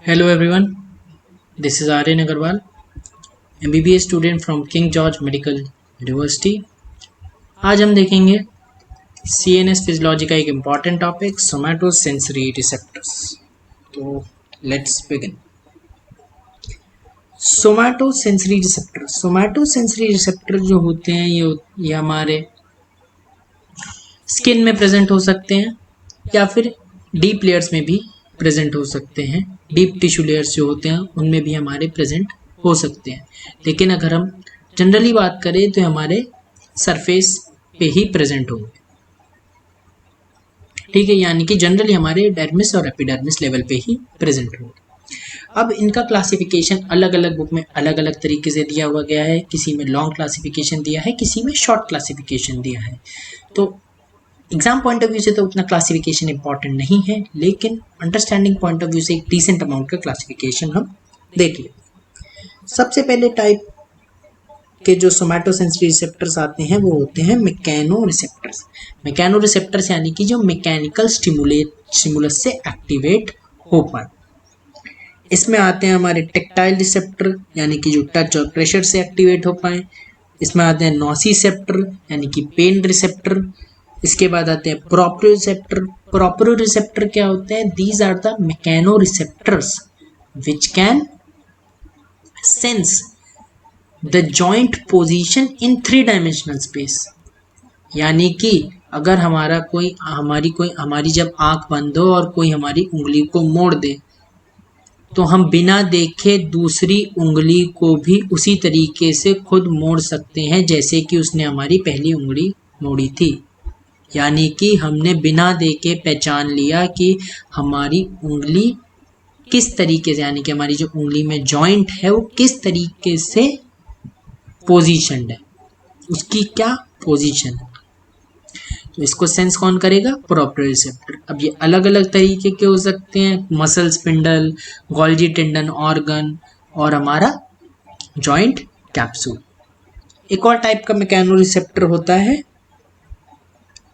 Hello everyone, this is Aryan Agarwal, MBBS student from king George medical university. आज हम देखेंगे CNS physiology का एक इम्पॉर्टेंट टॉपिक सोमैटोसेंसरी रिसेप्टर्स। तो let's begin. Somatosensory receptor जो होते हैं ये हमारे स्किन में प्रेजेंट हो सकते हैं या फिर डीप लेयर्स में भी प्रेजेंट हो सकते हैं। डीप टिश्यू लेयर्स जो होते हैं उनमें भी हमारे प्रेजेंट हो सकते हैं, लेकिन अगर हम जनरली बात करें तो हमारे सरफेस पे ही प्रेजेंट होंगे। ठीक है, यानी कि जनरली हमारे डर्मिस और एपिडर्मिस लेवल पे ही प्रेजेंट होंगे। अब इनका क्लासिफिकेशन अलग अलग बुक में अलग अलग तरीके से दिया हुआ गया है। किसी में लॉन्ग क्लासिफिकेशन दिया है, किसी में शॉर्ट क्लासिफिकेशन दिया है। तो एग्जाम पॉइंट ऑफ व्यू से तो उतना क्लासिफिकेशन इंपॉर्टेंट नहीं है, लेकिन अंडरस्टैंडिंग पॉइंट ऑफ व्यू से एक डिसेंट अमाउंट का क्लासिफिकेशन हम देख लें। सबसे पहले टाइप के जो सोमैटोसेंसरी रिसेप्टर्स आते हैं वो होते हैं मैकेनो रिसेप्टर्स। मैकेनो रिसेप्टर्स यानी कि जो मैकेनिकल स्टिमुलस से एक्टिवेट हो पाए। इसमें आते हैं हमारे टेक्टाइल रिसेप्टर यानी कि जो टच और प्रेशर से एक्टिवेट हो पाए। इसमें आते हैं नोसिसेप्टर यानी कि पेन रिसेप्टर। इसके बाद आते हैं प्रोप्रियोसेप्टर। प्रोप्रियोसेप्टर क्या होते हैं? These are the mechanoreceptors which can sense the joint position in 3 dimensional space. यानी कि अगर हमारी जब आंख बंद हो और कोई हमारी उंगली को मोड़ दे तो हम बिना देखे दूसरी उंगली को भी उसी तरीके से खुद मोड़ सकते हैं जैसे कि उसने हमारी पहली उंगली मोड़ी थी। यानी कि हमने बिना देखे पहचान लिया कि हमारी उंगली किस तरीके से, यानी कि हमारी जो उंगली में जॉइंट है वो किस तरीके से पोजीशनड है, उसकी क्या पोजीशन है। तो इसको सेंस कौन करेगा? प्रोप्रियोसेप्टर। अब ये अलग अलग तरीके के हो सकते हैं, muscle spindle, Golgi tendon organ और हमारा जॉइंट कैप्सूल। एक और टाइप का मैकेनो रिसेप्टर होता है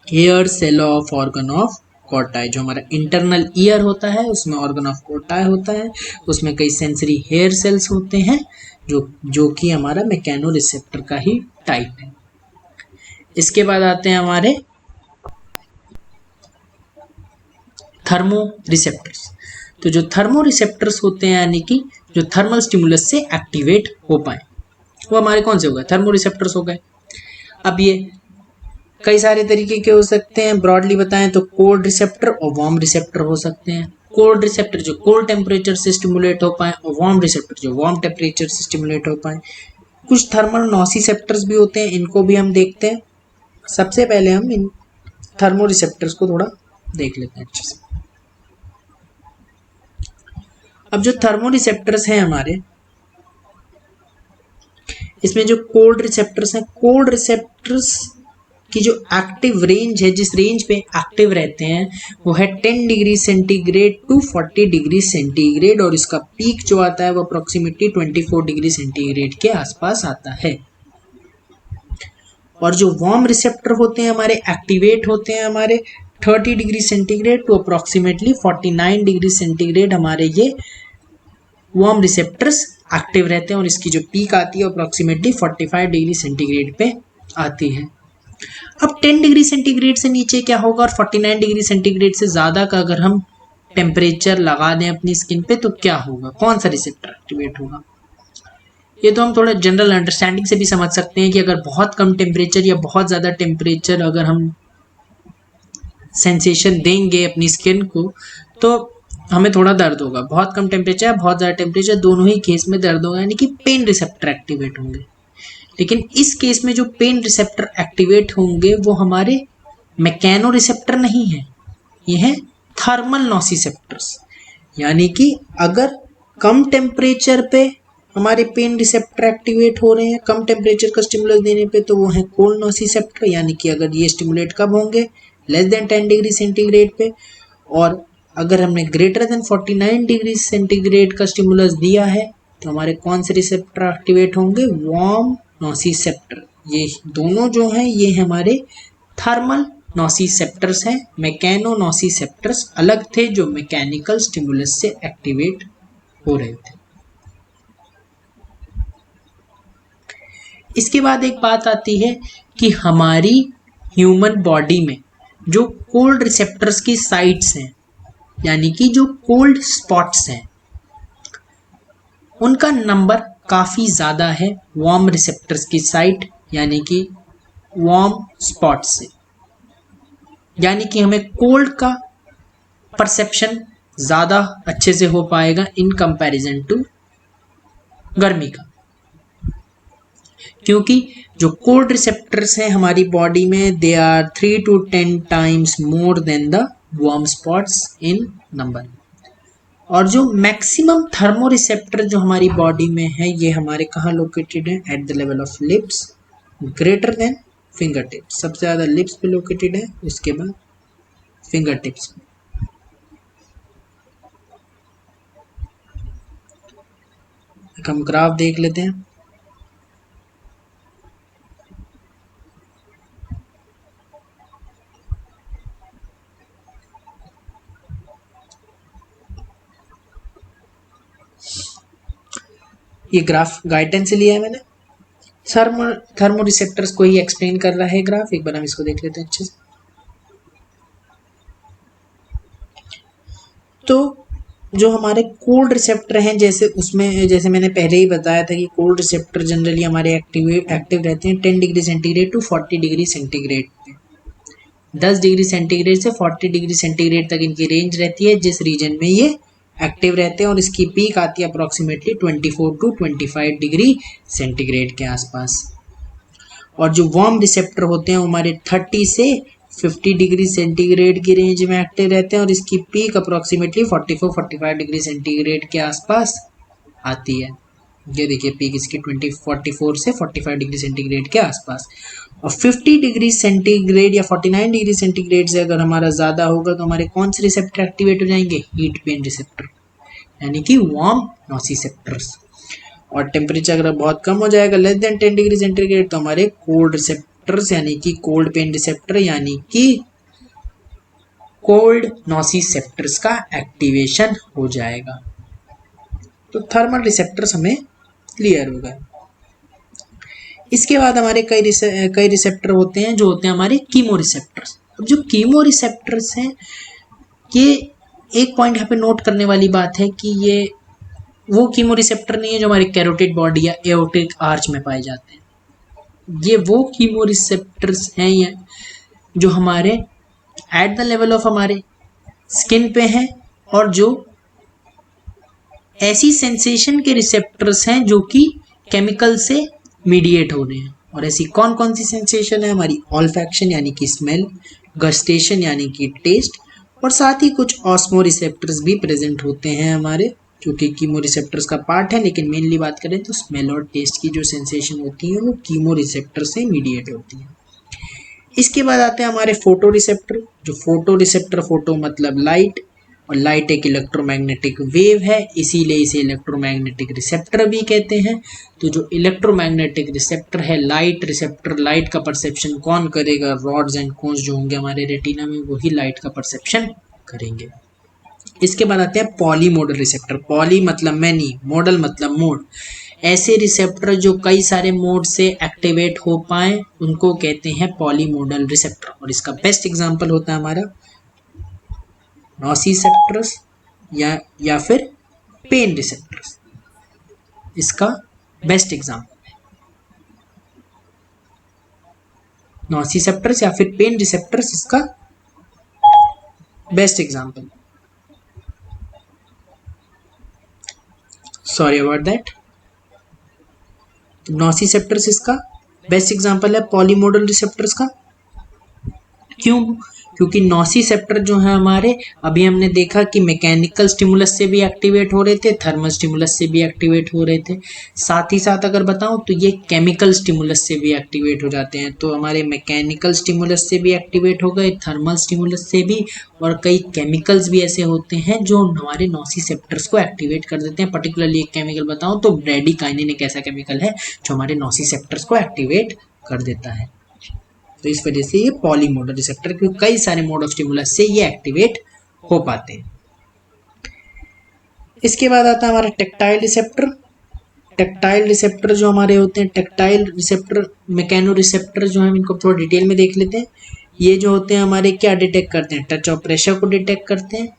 hair cell of organ of Corti. जो हमारा इंटरनल ईयर होता है उसमें ऑर्गन ऑफ कोर्टाई होता है, उसमें कई सेंसरी हेयर सेल्स होते हैं जो कि हमारा मैकेनो रिसेप्टर का ही टाइप है। इसके बाद आते हैं हमारे थर्मो रिसेप्टर्स। तो जो थर्मो रिसेप्टर्स होते हैं यानी कि जो थर्मल स्टिमुलस से एक्टिवेट हो पाए, वो हमारे कौन से हो गए? थर्मो रिसेप्टर्स हो गए। अब ये कई सारे तरीके के हो सकते हैं। ब्रॉडली बताएं तो कोल्ड रिसेप्टर और वार्म रिसेप्टर हो सकते हैं। कोल्ड रिसेप्टर जो कोल्ड टेम्परेचर से स्टिमुलेट हो पाए और वार्म रिसेप्टर जो वार्म टेम्परेचर से स्टिमुलेट हो पाए। कुछ थर्मल नोसिसेप्टर्स भी होते हैं, इनको भी हम देखते हैं। सबसे पहले हम इन थर्मो रिसेप्टर्स को थोड़ा देख लेते हैं अच्छे से। अब जो थर्मो रिसेप्टर्स हैं हमारे, इसमें जो कोल्ड रिसेप्टर्स हैं, कोल्ड रिसेप्टर्स की जो एक्टिव रेंज है, जिस रेंज पे एक्टिव रहते हैं वो है 10 degree centigrade to 40 degree centigrade, और इसका पीक जो आता है वो अप्रोक्सीमेटली 24 डिग्री सेंटीग्रेड के आसपास आता है। और जो वार्म रिसेप्टर होते हैं हमारे, एक्टिवेट होते हैं हमारे 30 degree centigrade to approximately 49 degree centigrade. हमारे ये वार्म रिसेप्टर्स एक्टिव रहते हैं और इसकी जो पीक आती है अप्रोक्सीमेटली 45 डिग्री सेंटीग्रेड पे आती है। अब 10 डिग्री सेंटीग्रेड से नीचे क्या होगा और 49 डिग्री सेंटीग्रेड से ज़्यादा का अगर हम टेम्परेचर लगा दें अपनी स्किन पे तो क्या होगा? कौन सा रिसेप्टर एक्टिवेट होगा? ये तो हम थोड़ा जनरल अंडरस्टैंडिंग से भी समझ सकते हैं कि अगर बहुत कम टेम्परेचर या बहुत ज़्यादा टेम्परेचर अगर हम सेंसेशन देंगे अपनी स्किन को तो हमें थोड़ा दर्द होगा। बहुत कम टेम्परेचर या बहुत ज़्यादा टेम्परेचर, दोनों ही केस में दर्द होगा, यानी कि पेन रिसेप्टर एक्टिवेट होंगे। लेकिन इस केस में जो पेन रिसेप्टर एक्टिवेट होंगे वो हमारे मैकेनो रिसेप्टर नहीं है, ये हैं थर्मल नोसिसेप्टर्स। यानी कि अगर कम टेम्परेचर पे हमारे पेन रिसेप्टर एक्टिवेट हो रहे हैं, कम टेम्परेचर का स्टिमुलस देने पे, तो वो है कोल्ड नोसिसेप्टर। यानी कि अगर ये स्टिमुलेट कब होंगे? लेस देन 10 डिग्री सेंटीग्रेड पे। और अगर हमने ग्रेटर देन 49 डिग्री सेंटीग्रेड का स्टिमुलस दिया है तो हमारे कौन से रिसेप्टर एक्टिवेट होंगे? Warm nociceptor. ये दोनों जो हैं ये हमारे थर्मल नोसिसेप्टर्स हैं। मैकेनो नोसिसेप्टर्स अलग थे जो मैकेनिकल स्टिमुलस से एक्टिवेट हो रहे थे। इसके बाद एक बात आती है कि हमारी ह्यूमन बॉडी में जो कोल्ड रिसेप्टर्स की साइट्स हैं, यानी कि जो कोल्ड स्पॉट्स हैं, उनका नंबर काफ़ी ज़्यादा है वार्म रिसेप्टर्स की साइट यानी कि वार्म स्पॉट से, यानी कि हमें कोल्ड का परसेप्शन ज़्यादा अच्छे से हो पाएगा इन कंपैरिजन टू गर्मी का, क्योंकि जो कोल्ड रिसेप्टर्स हैं हमारी बॉडी में they are 3 to 10 times more than the warm spots in number. और जो मैक्सिमम थर्मो रिसेप्टर जो हमारी बॉडी में है ये हमारे कहाँ लोकेटेड है? Eight the level of lips greater than finger tips. सबसे ज़्यादा लिप्स पे लोकेटेड है, उसके बाद फिंगर टिप्स। हम ग्राफ देख लेते हैं। ये ग्राफ गाइडेंस से लिया है मैंने, थर्मो रिसेप्टर्स को ही एक्सप्लेन कर रहा है ग्राफ। एक बार हम इसको देख लेते हैं अच्छे से। तो जो हमारे कोल्ड रिसेप्टर हैं, जैसे मैंने पहले ही बताया था कि कोल्ड रिसेप्टर जनरली हमारे एक्टिव रहते हैं 10 degree centigrade to 40 degree centigrade पे। 10 डिग्री सेंटीग्रेड से 40 डिग्री सेंटीग्रेड तक इनकी रेंज रहती है जिस रीजन में ये एक्टिव रहते हैं, और इसकी पीक आती है अप्रॉक्सीमेटली 24 टू 25 डिग्री सेंटीग्रेड के आसपास। और जो वार्म रिसेप्टर होते हैं हमारे 30 से 50 डिग्री सेंटीग्रेड की रेंज में एक्टिव रहते हैं, और इसकी पीक अप्रॉक्सीमेटली 44-45 डिग्री सेंटीग्रेड के आसपास आती है। ये देखिए पीक इसकी 44 से 45 डिग्री सेंटीग्रेड के आसपास। और 50 डिग्री सेंटीग्रेड या 49 डिग्री सेंटीग्रेड से अगर हमारा ज़्यादा होगा तो हमारे कौन से रिसेप्टर एक्टिवेट हो जाएंगे? हीट पेन रिसेप्टर, यानी कि वार्म नोसिसेप्टर्स। और टेम्परेचर अगर बहुत कम हो जाएगा लेस देन 10 डिग्री सेंटीग्रेड तो हमारे कोल्ड रिसेप्टर्स यानी कि कोल्ड पेन रिसेप्टर यानी कि कोल्ड नोसिसेप्टर्स का एक्टिवेशन हो जाएगा। तो थर्मल रिसेप्टर्स हमें क्लियर हो गए। इसके बाद हमारे कई रिसेप्टर होते हैं जो होते हैं हमारे कीमो रिसेप्टर्स। अब जो कीमो रिसेप्टर्स हैं, ये एक पॉइंट यहाँ पे नोट करने वाली बात है कि ये वो कीमो रिसेप्टर नहीं है जो हमारे कैरोटिड बॉडी या एओर्टिक आर्च में पाए जाते हैं। ये वो कीमो रिसेप्टर्स हैं जो हमारे एट द लेवल ऑफ हमारे स्किन पे हैं, और जो ऐसी सेंसेशन के रिसेप्टर्स हैं जो कि केमिकल से मीडिएट हो रहे हैं। और ऐसी कौन कौन सी सेंसेशन है? हमारी ऑल्फैक्शन यानी कि स्मेल, गस्टेशन यानी कि टेस्ट, और साथ ही कुछ ऑस्मो रिसेप्टर्स भी प्रेजेंट होते हैं हमारे, जो कि कीमो रिसेप्टर्स का पार्ट है। लेकिन मेनली बात करें तो स्मेल और टेस्ट की जो सेंसेशन होती है वो कीमो रिसेप्टर से मीडिएट होती है। इसके बाद आते हैं हमारे फोटो रिसेप्टर। जो फोटो रिसेप्टर, फोटो मतलब लाइट, और लाइट एक इलेक्ट्रोमैग्नेटिक वेव है, इसीलिए इसे इलेक्ट्रोमैग्नेटिक रिसेप्टर भी कहते हैं। तो जो इलेक्ट्रोमैग्नेटिक रिसेप्टर है, लाइट रिसेप्टर, लाइट का परसेप्शन कौन करेगा? रॉड्स एंड कोन्स जो होंगे हमारे रेटिना में वही लाइट का परसेप्शन करेंगे। इसके बाद आते हैं पॉलीमोडल रिसेप्टर। पॉली मतलब मैनी, मॉडल मतलब मोड। ऐसे रिसेप्टर जो कई सारे मोड से एक्टिवेट हो पाए उनको कहते हैं पॉलीमोडल रिसेप्टर। और इसका बेस्ट एग्जांपल होता है हमारा नोसिसेप्टर्स या फिर पेन रिसेप्टर्स। इसका बेस्ट एग्जांपल नोसिसेप्टर्स या फिर पेन रिसेप्टर्स, इसका best example. Sorry about that. Nociceptors इसका बेस्ट एग्जांपल है पॉलीमोडल रिसेप्टर्स का। क्यों? क्योंकि नोसिसेप्टर जो है हमारे, अभी हमने देखा कि मैकेनिकल स्टिमुलस से भी एक्टिवेट हो रहे थे, थर्मल स्टिमुलस से भी एक्टिवेट हो रहे थे। साथ ही साथ अगर बताऊं तो ये केमिकल स्टिमुलस से भी एक्टिवेट हो जाते हैं। तो हमारे मैकेनिकल स्टिमुलस से भी एक्टिवेट हो गए, थर्मल स्टिमुलस से भी, और कई केमिकल्स भी ऐसे होते हैं जो हमारे नोसिसेप्टर्स को एक्टिवेट कर देते हैं। पर्टिकुलरली एक केमिकल बताऊं तो ब्रेडिकाइनिन एक ऐसा केमिकल है जो हमारे नोसिसेप्टर्स को एक्टिवेट कर देता है। तो इस वजह से ये पॉलीमोडल रिसेप्टर, क्योंकि कई सारे मोड ऑफ स्टिमुलस से ये एक्टिवेट हो पाते हैं। इसके बाद आता है हमारा टेक्टाइल रिसेप्टर। टेक्टाइल रिसेप्टर जो हमारे होते हैं, टेक्टाइल रिसेप्टर, मैकेनो रिसेप्टर जो है, इनको थोड़ा डिटेल में देख लेते हैं। ये जो होते हैं हमारे क्या डिटेक्ट करते हैं, टच और प्रेशर को डिटेक्ट करते हैं।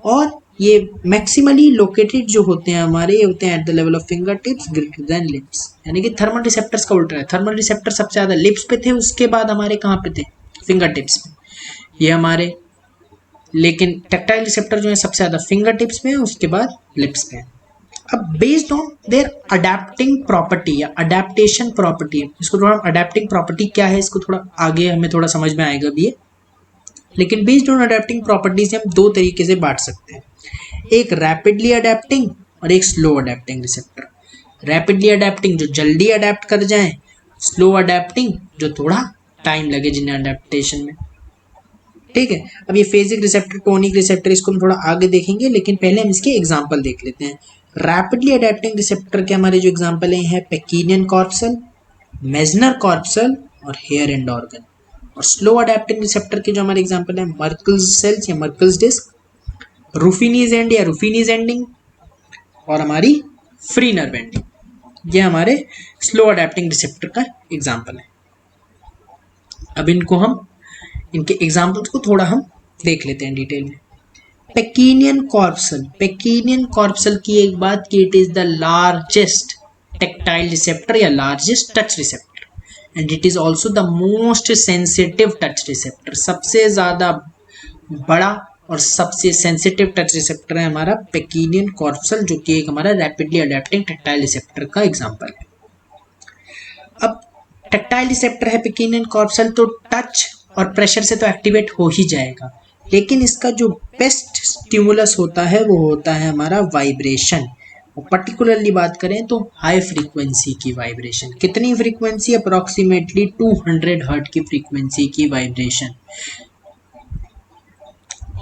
और ये मैक्सिमली लोकेटेड जो होते हैं हमारे, ये होते हैं eight the level of finger tips greater than lips. यानी कि थर्मल रिसेप्टर्स का उल्टा है, थर्मल रिसेप्टर सबसे ज़्यादा लिप्स पे थे, उसके बाद हमारे कहाँ पे थे, फिंगर टिप्स पे, ये हमारे। लेकिन टैक्टाइल रिसेप्टर जो है सबसे ज़्यादा फिंगर टिप्स पे है, उसके बाद लिप्स पे है। अब based on their adapting property या अडेप्टेशन प्रॉपर्टी, इसको थोड़ा अडेप्टिंग प्रॉपर्टी क्या है, इसको थोड़ा आगे हमें थोड़ा समझ में आएगा भी है। लेकिन बेस्ड ऑन अडेप्टिंग प्रॉपर्टी से हम दो तरीके से बांट सकते हैं, एक रैपिडली अडेप्टिंग और एक slow adapting receptor. Rapidly adapting जो जल्दी अडेप्ट कर जाए, स्लो अडेप्टिंग जो थोड़ा टाइम लगे जिन्हें अडेप्टेशन में। ठीक है, अब ये फेजिक रिसेप्टर, टोनिक रिसेप्टर, इसको हम थोड़ा आगे देखेंगे, लेकिन पहले हम इसके एग्जाम्पल देख लेते हैं। रैपिडली अडेप्टिंग रिसेप्टर के हमारे जो एग्जाम्पल हैं पेकिनियन कॉर्पसल, मेजनर कॉर्पसल और हेयर एंड ऑर्गन। और स्लो अडेप्टिंग रिसेप्टर के जो हमारे एग्जाम्पल है मर्कल्स सेल्स या मर्कल्स डिस्क, रूफिनीज एंड या रूफिनीज एंडिंग और हमारी फ्री नर्व एंडिंग। ये हमारे स्लो अडेप्टिंग रिसेप्टर का एग्जाम्पल है। अब इनको हम, इनके एग्जाम्पल्स को थोड़ा हम देख लेते हैं डिटेल में। पेकिनियन कॉर्पसल, पेकिनियन कॉर्पसल की एक बात की, it is the largest tactile receptor या largest touch receptor and it is also the most sensitive touch receptor. सबसे ज्यादा बड़ा और सबसे सेंसिटिव टच रिसेप्टर है हमारा पेकिनियन कॉर्पसल, जो कि एक हमारा रैपिडली अडेप्टिंग टेक्टाइल रिसेप्टर का एग्जाम्पल है। अब टेक्टाइल रिसेप्टर है पेकिनियन कॉर्पसल, तो टच और प्रेशर से तो एक्टिवेट हो ही जाएगा, लेकिन इसका जो बेस्ट स्टिमुलस होता है वो होता है हमारा वाइब्रेशन। और पर्टिकुलरली बात करें तो हाई फ्रीक्वेंसी की वाइब्रेशन। कितनी फ्रीक्वेंसी, अप्रोक्सीमेटली 200 हर्ट्ज की फ्रीक्वेंसी की वाइब्रेशन।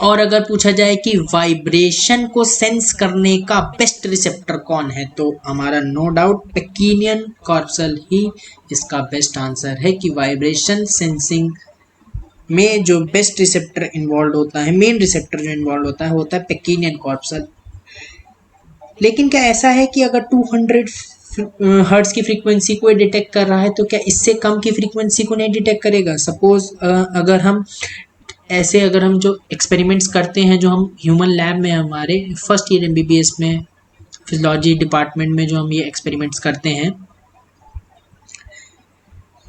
और अगर पूछा जाए कि वाइब्रेशन को सेंस करने का बेस्ट रिसेप्टर कौन है, तो हमारा नो डाउट पेकिनियन कॉर्पसल ही इसका बेस्ट आंसर है कि वाइब्रेशन सेंसिंग में जो बेस्ट रिसेप्टर इन्वॉल्व होता है, मेन रिसेप्टर जो इन्वॉल्व होता है, वो होता है पेकिनियन कॉर्पसल। लेकिन क्या ऐसा है कि अगर 200 हर्ट्ज की फ्रीक्वेंसी को डिटेक्ट कर रहा है, तो क्या इससे कम की फ्रीक्वेंसी को नहीं डिटेक्ट करेगा? सपोज अगर हम जो एक्सपेरिमेंट्स करते हैं, जो हम ह्यूमन लैब में, हमारे फर्स्ट ईयर एमबीबीएस में फिजियोलॉजी डिपार्टमेंट में जो हम ये एक्सपेरिमेंट्स करते हैं,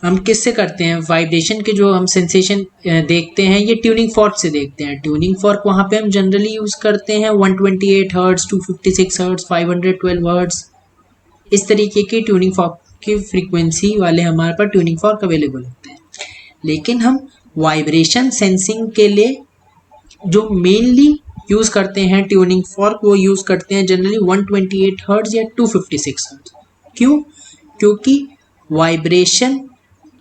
हम किससे करते हैं? वाइब्रेशन के जो हम सेंसेशन देखते हैं, ये ट्यूनिंग फॉर्क से देखते हैं। ट्यूनिंग फॉर्क वहाँ पे हम जनरली यूज़ करते हैं 128 हर्ट्ज, 256 हर्ट्ज, 512 हर्ट्ज, इस तरीके की ट्यूनिंग फॉर्क की फ्रीक्वेंसी वाले हमारे पास ट्यूनिंग फॉर्क अवेलेबल होते हैं। लेकिन हम वाइब्रेशन सेंसिंग के लिए जो मेनली यूज़ करते हैं ट्यूनिंग फॉर्क, वो यूज़ करते हैं जनरली 128 हर्ट्ज या 256 हर्ट्ज। क्यों? क्योंकि वाइब्रेशन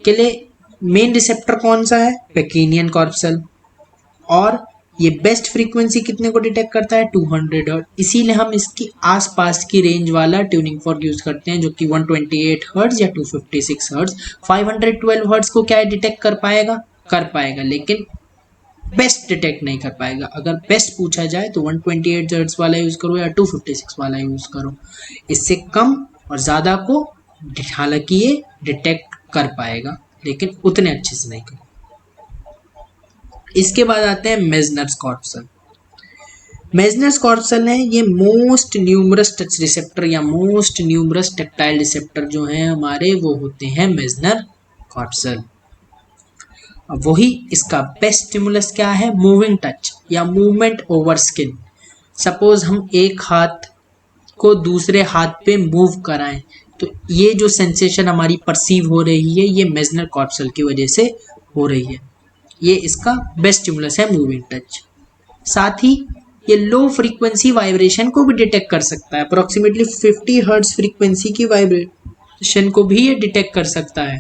के लिए मेन रिसेप्टर कौन सा है? पेकिनियन कॉर्पसल। और ये बेस्ट फ्रीक्वेंसी कितने को डिटेक्ट करता है? 200 हर्ट्ज। इसीलिए हम इसकी आसपास की रेंज वाला ट्यूनिंग फॉर्क यूज करते हैं, जो कि 128 हर्ट्ज या 256 हर्ट्ज। 512 हर्ट्ज को क्या डिटेक्ट कर पाएगा? कर पाएगा, लेकिन बेस्ट डिटेक्ट नहीं कर पाएगा। अगर बेस्ट पूछा जाए तो 128 हर्ट्ज वाला यूज करो या 256 वाला यूज करो। इससे कम और ज़्यादा को हालांकि ये डिटेक्ट कर पाएगा, लेकिन उतने अच्छे से नहीं कर। इसके बाद आते हैं मेजनर्स कॉर्पसल। मेजनर्स कॉर्पसल है ये मोस्ट न्यूमरस टच रिसेप्टर या मोस्ट न्यूमरस टेक्टाइल रिसेप्टर जो हैं हमारे, वो होते हैं मेजनर कॉर्पसल। अब वही इसका बेस्ट स्टिमुलस क्या है? मूविंग टच या मूवमेंट ओवर स्किन। सपोज हम एक हाथ को दूसरे हाथ पे मूव कराएं, तो ये जो सेंसेशन हमारी परसीव हो रही है, ये मेजनर कॉर्पसल की वजह से हो रही है। ये इसका बेस्ट स्टिमुलस है मूविंग टच। साथ ही ये लो फ्रीक्वेंसी वाइब्रेशन को भी डिटेक्ट कर सकता है। अप्रोक्सीमेटली 50 हर्ट्ज फ्रीक्वेंसी की वाइब्रेशन को भी ये डिटेक्ट कर सकता है।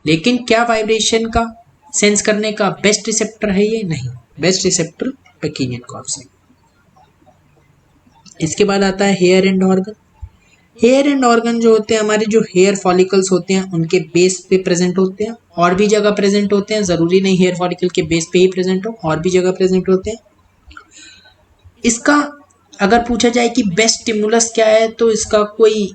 लेकिन क्या वाइब्रेशन का सेंस करने का बेस्ट रिसेप्टर है ये? नहीं, बेस्ट रिसेप्टर पेकिनियन कॉर्पसल। इसके बाद आता है hair end organ. Hair end organ जो होते हैं हमारे, जो हेयर फॉलिकल्स होते हैं उनके बेस पे प्रेजेंट होते हैं, और भी जगह प्रेजेंट होते हैं, जरूरी नहीं हेयर फॉलिकल के बेस पे ही प्रेजेंट हो, और भी जगह प्रेजेंट होते हैं। इसका अगर पूछा जाए कि बेस्ट स्टिमुलस क्या है, तो इसका कोई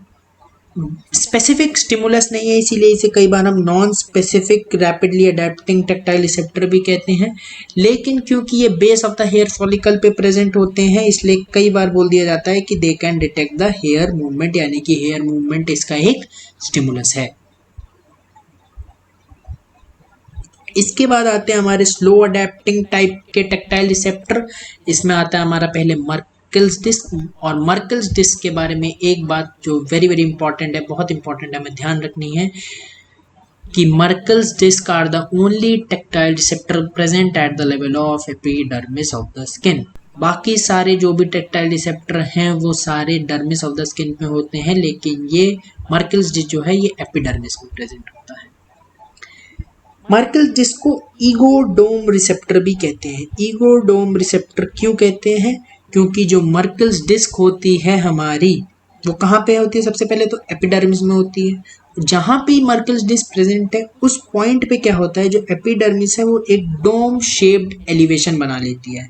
स्पेसिफिक स्टिमुलस नहीं है, इसीलिए इसे कई बार हम non specific rapidly adapting tactile receptor भी कहते हैं। लेकिन क्योंकि ये base of the hair follicle पे प्रेजेंट होते हैं, इसलिए कई बार बोल दिया जाता है कि they can detect the hair movement, यानी कि हेयर मूवमेंट इसका एक स्टिमुलस है। इसके बाद आते हैं हमारे स्लो अडेप्टिंग टाइप के टेक्टाइल रिसेप्टर। इसमें आता है हमारा पहले मर्कल्स डिस्क। और मर्कल्स डिस्क के बारे में एक बात जो वेरी वेरी इंपॉर्टेंट है, बहुत इंपॉर्टेंट है, हमें ध्यान रखनी है कि Merkel's disc are the only tactile receptor present at the level of epidermis of the skin. बाकी सारे जो भी टेक्टाइल रिसेप्टर हैं वो सारे डर्मिस ऑफ द स्किन में होते हैं, लेकिन ये मर्कल्स डिस्क जो है ये एपिडर्मिस में प्रेजेंट होता है। मर्कल्स डिस्क को ईगोडोम रिसेप्टर भी कहते हैं। ईगोडोम रिसेप्टर क्यों कहते हैं? क्योंकि जो मर्कल्स डिस्क होती है हमारी, वो कहाँ पे होती है? सबसे पहले तो एपिडर्मिस में होती है। जहाँ पे मर्कल्स डिस्क प्रेजेंट है उस पॉइंट पे क्या होता है, जो एपिडर्मिस है वो एक डोम शेप्ड एलिवेशन बना लेती है।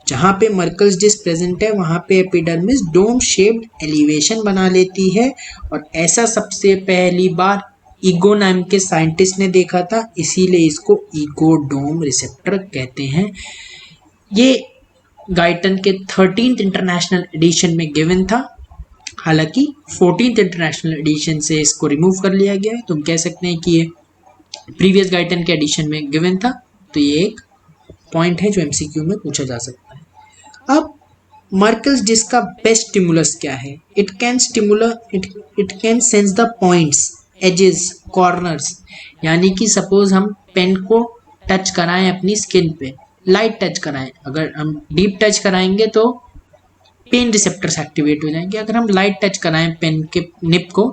जहाँ पे मर्कल्स डिस्क प्रेजेंट है वहाँ पे एपिडर्मिस डोम शेप्ड एलिवेशन बना लेती है, और ऐसा सबसे पहली बार ईगो नाम के साइंटिस्ट ने देखा था, इसीलिए इसको ईगोडोम रिसेप्टर कहते हैं। ये गाइटन के 13th इंटरनेशनल एडिशन में गिवन था, हालांकि 14th इंटरनेशनल एडिशन से इसको रिमूव कर लिया गया है। तुम कह सकते हैं कि ये प्रीवियस गाइटन के एडिशन में गिवन था, तो ये एक पॉइंट है जो एमसीक्यू में पूछा जा सकता है। अब मर्कल्स डिस्क का बेस्ट स्टिमुलस क्या है? It can sense the points, edges, corners. यानी कि सपोज हम पेन को टच कराएं अपनी स्किन पे, लाइट टच कराएं, अगर हम डीप टच कराएंगे तो पेन रिसेप्टर्स एक्टिवेट हो जाएंगे। अगर हम लाइट टच कराएं पेन के निप को,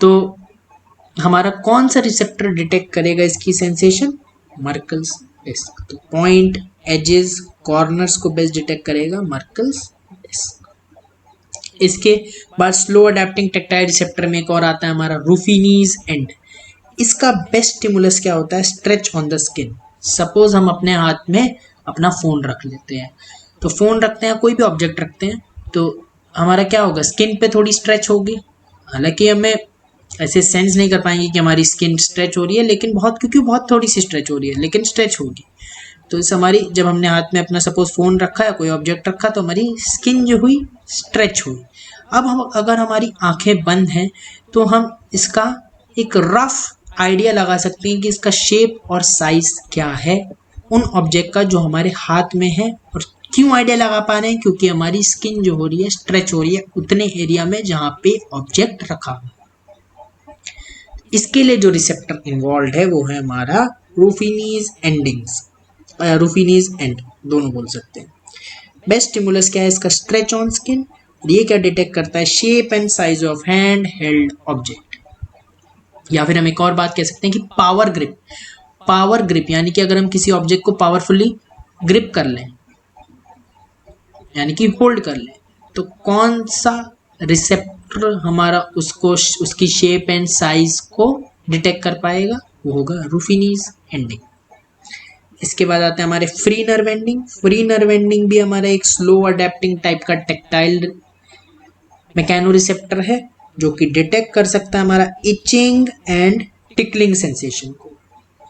तो हमारा कौन सा रिसेप्टर डिटेक्ट करेगा इसकी सेंसेशन? मर्कल्स डिस्क। तो पॉइंट, एजेस, कॉर्नर्स को बेस्ट डिटेक्ट करेगा मर्कल्स डिस्क। इसके बाद स्लो अडेप्टिंग टेक्टाइल रिसेप्टर में एक और आता है हमारा रूफिनीज एंड। इसका बेस्ट स्टिमुलस क्या होता है? Stretch on the skin. Suppose हम अपने हाथ में अपना फ़ोन रख लेते हैं, तो फ़ोन रखते हैं, कोई भी ऑब्जेक्ट रखते हैं, तो हमारा क्या होगा? स्किन पे थोड़ी स्ट्रेच होगी। हालांकि हमें ऐसे सेंस नहीं कर पाएंगे कि हमारी स्किन स्ट्रेच हो रही है, लेकिन क्योंकि बहुत थोड़ी सी स्ट्रेच हो रही है, लेकिन स्ट्रेच होगी। तो इस हमारी, जब हमने हाथ में अपना सपोज फ़ोन रखा है, कोई ऑब्जेक्ट रखा, तो हमारी स्किन जो हुई स्ट्रेच हुई। अब हम, अगर हमारी आंखें बंद हैं, तो हम इसका एक रफ आइडिया लगा सकते हैं कि इसका शेप और साइज क्या है उन ऑब्जेक्ट का जो हमारे हाथ में है। और क्यों आइडिया लगा पा रहे हैं? क्योंकि हमारी स्किन जो हो रही है स्ट्रेच हो रही है उतने एरिया में जहाँ पे ऑब्जेक्ट रखा। इसके लिए जो रिसेप्टर इन्वॉल्व है वो है हमारा रूफिनीज एंड, दोनों बोल सकते हैं। बेस्ट स्टिमुलस क्या है इसका? Stretch on skin. ये क्या डिटेक्ट करता है? Shape and size of hand held object. या फिर हम एक और बात कह सकते हैं कि पावर ग्रिप। पावर ग्रिप यानी कि अगर हम किसी ऑब्जेक्ट को पावरफुली ग्रिप कर लें, यानी कि होल्ड कर लें, तो कौन सा रिसेप्टर हमारा उसकी शेप एंड साइज को डिटेक्ट कर पाएगा? वो होगा रूफिनीज एंडिंग। इसके बाद आते हैं हमारे free nerve ending. Free nerve ending भी हमारा एक स्लो अडेप्टिंग टाइप का टेक्टाइल मैकेनो रिसेप्टर है, जो कि डिटेक्ट कर सकता है हमारा इचिंग एंड टिकलिंग सेंसेशन को।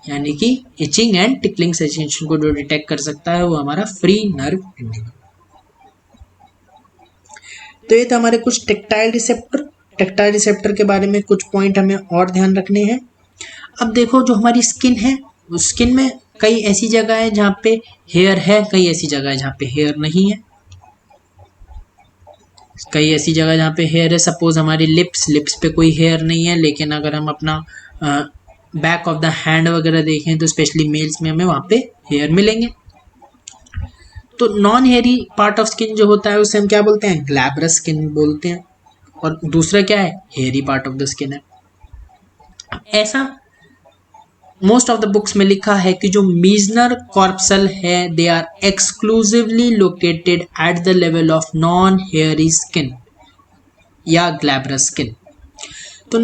यानी कि इचिंग एंड टिकलिंग सेंसेशन को जो डिटेक्ट कर सकता है वो हमारा फ्री नर्व एंडिंग। तो ये था हमारे कुछ टेक्टाइल रिसेप्टर। टेक्टाइल रिसेप्टर के बारे में कुछ पॉइंट हमें और ध्यान रखने हैं। अब देखो, जो हमारी स्किन है, उस स्किन में कई ऐसी जगह है जहाँ पे हेयर है, कई ऐसी जगह है जहाँ पे हेयर नहीं है। कई ऐसी जगह जहाँ पे हेयर है, सपोज हमारी लिप्स पे कोई हेयर नहीं है, लेकिन अगर हम अपना बैक ऑफ द हैंड वगैरह देखें तो स्पेशली मेल्स में हमें वहाँ पे हेयर मिलेंगे। तो non hairy part of skin जो होता है उसे हम क्या बोलते हैं? ग्लैब्रस स्किन बोलते हैं। और दूसरा क्या है? Hairy part of the skin है। ऐसा मोस्ट ऑफ द बुक्स में लिखा है कि जो मीजनर कॉर्पसल है, they are exclusively located at the level of non hairy skin या ग्लैब्रस स्किन। तो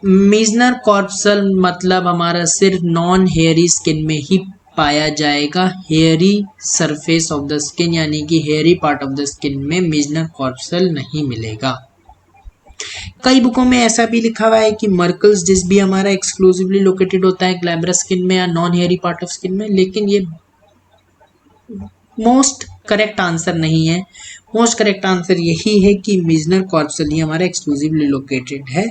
मीजनर कॉर्पसल मतलब हमारा सिर्फ नॉन हेयरी स्किन में ही पाया जाएगा hairy surface of the skin, यानी कि hairy part of the skin में मेजनर कॉर्पसल नहीं मिलेगा। कई बुकों में ऐसा भी लिखा हुआ है कि मर्कल्स डिस्क भी हमारा एक्सक्लूसिवली लोकेटेड होता है ग्लैब्रस स्किन में या non hairy part of skin में, लेकिन ये मोस्ट करेक्ट आंसर नहीं है। मोस्ट करेक्ट आंसर यही है कि मेजनर कॉर्पसल ही हमारा एक्सक्लूसिवली लोकेटेड है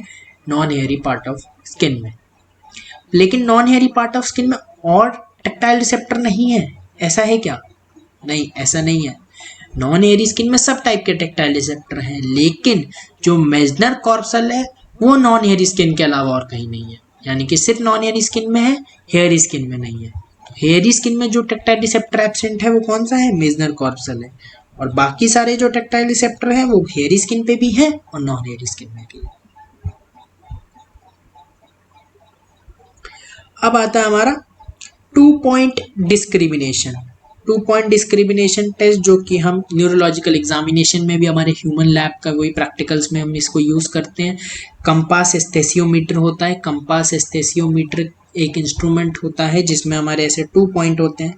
non hairy part of skin में। लेकिन non hairy part of skin में और टैक्टाइल रिसेप्टर नहीं है, ऐसा है क्या? नहीं, ऐसा नहीं है। नॉन हेयरी स्किन में सब टाइप के टैक्टाइल रिसेप्टर हैं, लेकिन जो मेजनर कॉर्पसल है वो नॉन हेयरी स्किन के अलावा और कहीं नहीं है, यानी कि सिर्फ नॉन हेयरी स्किन में है, हेयरी स्किन में नहीं है। तो हेयरी स्किन में जो टैक्टाइल रिसेप्टर एब्सेंट है वो कौन सा है? मेजनर कॉर्पसल है। और बाकी सारे जो टैक्टाइल रिसेप्टर हैं वो हेयरी स्किन पे भी हैं और नॉन हेयरी स्किन में भी है। अब आता है हमारा 2-पॉइंट डिस्क्रिमिनेशन। 2-पॉइंट डिस्क्रिमिनेशन टेस्ट, जो कि हम न्यूरोलॉजिकल एग्जामिनेशन में भी हमारे ह्यूमन लैब का वही प्रैक्टिकल्स में हम इसको यूज़ करते हैं। कंपास एस्थेसियोमीटर होता है। कंपास एस्थेसियोमीटर एक इंस्ट्रूमेंट होता है जिसमें हमारे ऐसे 2 पॉइंट होते हैं,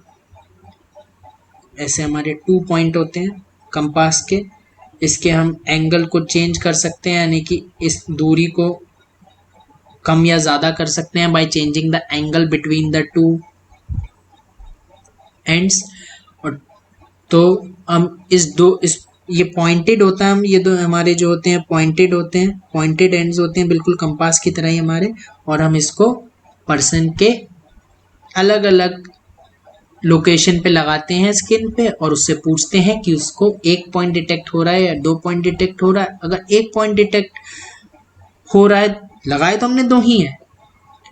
ऐसे हमारे 2 पॉइंट होते हैं कंपास के। इसके हम एंगल को चेंज कर सकते हैं, यानी कि इस दूरी को कम या ज़्यादा कर सकते हैं by changing the angle between the 2 ends. और तो हम इस ये पॉइंटेड होता है, हम ये दो हमारे जो होते हैं पॉइंटेड होते हैं, पॉइंटेड एंड्स होते हैं बिल्कुल कंपास की तरह ही हमारे। और हम इसको पर्सन के अलग अलग लोकेशन पे लगाते हैं स्किन पे और उससे पूछते हैं कि उसको 1 पॉइंट डिटेक्ट हो रहा है या 2 पॉइंट डिटेक्ट हो रहा है। अगर 1 पॉइंट डिटेक्ट हो रहा है, लगाए तो हमने 2 ही है,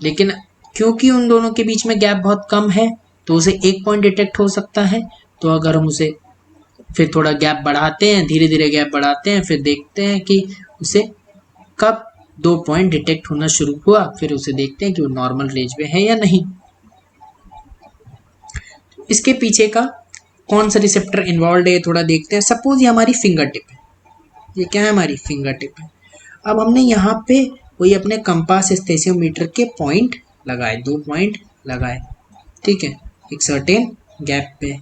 लेकिन क्योंकि उन दोनों के बीच में गैप बहुत कम है तो उसे 1 पॉइंट डिटेक्ट हो सकता है। तो अगर हम उसे फिर थोड़ा गैप बढ़ाते हैं, धीरे धीरे गैप बढ़ाते हैं, फिर देखते हैं कि उसे कब 2 पॉइंट डिटेक्ट होना शुरू हुआ, फिर उसे देखते हैं कि वो नॉर्मल रेंज में है या नहीं। इसके पीछे का कौन सा रिसेप्टर इन्वॉल्व है थोड़ा देखते हैं। सपोज ये हमारी फिंगर टिप है, ये क्या है? हमारी फिंगर टिप है। अब हमने यहाँ पे वही अपने कंपास एस्थेसियोमीटर के पॉइंट लगाए, 2 पॉइंट लगाए, ठीक है, एक सर्टेन गैप पे।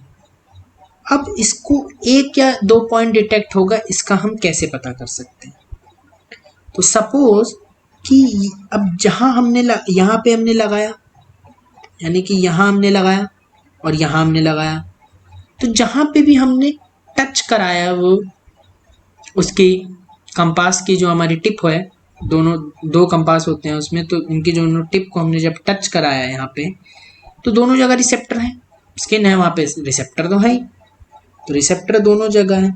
अब इसको 1 या 2 पॉइंट डिटेक्ट होगा, इसका हम कैसे पता कर सकते हैं? तो सपोज कि अब जहां हमने यहाँ पे हमने लगाया, यानी कि यहाँ हमने लगाया और यहाँ हमने लगाया, तो जहाँ पे भी हमने टच कराया वो उसकी कंपास की जो हमारी टिप है, दोनों 2 कंपास होते हैं उसमें, तो उनकी जो टिप को हमने जब टच कराया यहाँ पे, तो दोनों जगह रिसेप्टर है, स्किन है, वहाँ पे रिसेप्टर तो है ही, तो रिसेप्टर दोनों जगह है।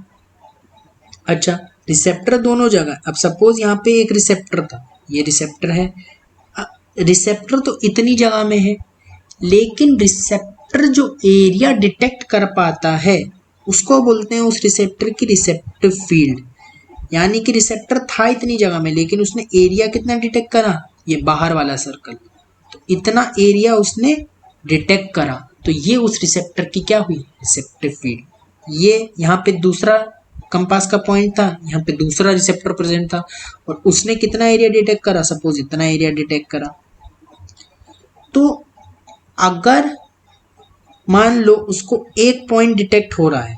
अच्छा, रिसेप्टर दोनों जगह। अब सपोज यहाँ पे एक रिसेप्टर था, ये रिसेप्टर है। रिसेप्टर तो इतनी जगह में है, लेकिन रिसेप्टर जो एरिया डिटेक्ट कर पाता है उसको बोलते हैं उस रिसेप्टर की रिसेप्टिव फील्ड। यानी कि रिसेप्टर था इतनी जगह में, लेकिन उसने एरिया कितना डिटेक्ट करा? ये बाहर वाला सर्कल, तो इतना एरिया उसने डिटेक्ट करा, तो ये उस रिसेप्टर की क्या हुई? Receptive field. ये यहाँ पे दूसरा कंपास का पॉइंट था, यहाँ पे दूसरा रिसेप्टर प्रेजेंट था और उसने कितना एरिया डिटेक्ट करा? सपोज इतना एरिया डिटेक्ट करा। तो अगर मान लो उसको 1 पॉइंट डिटेक्ट हो रहा है,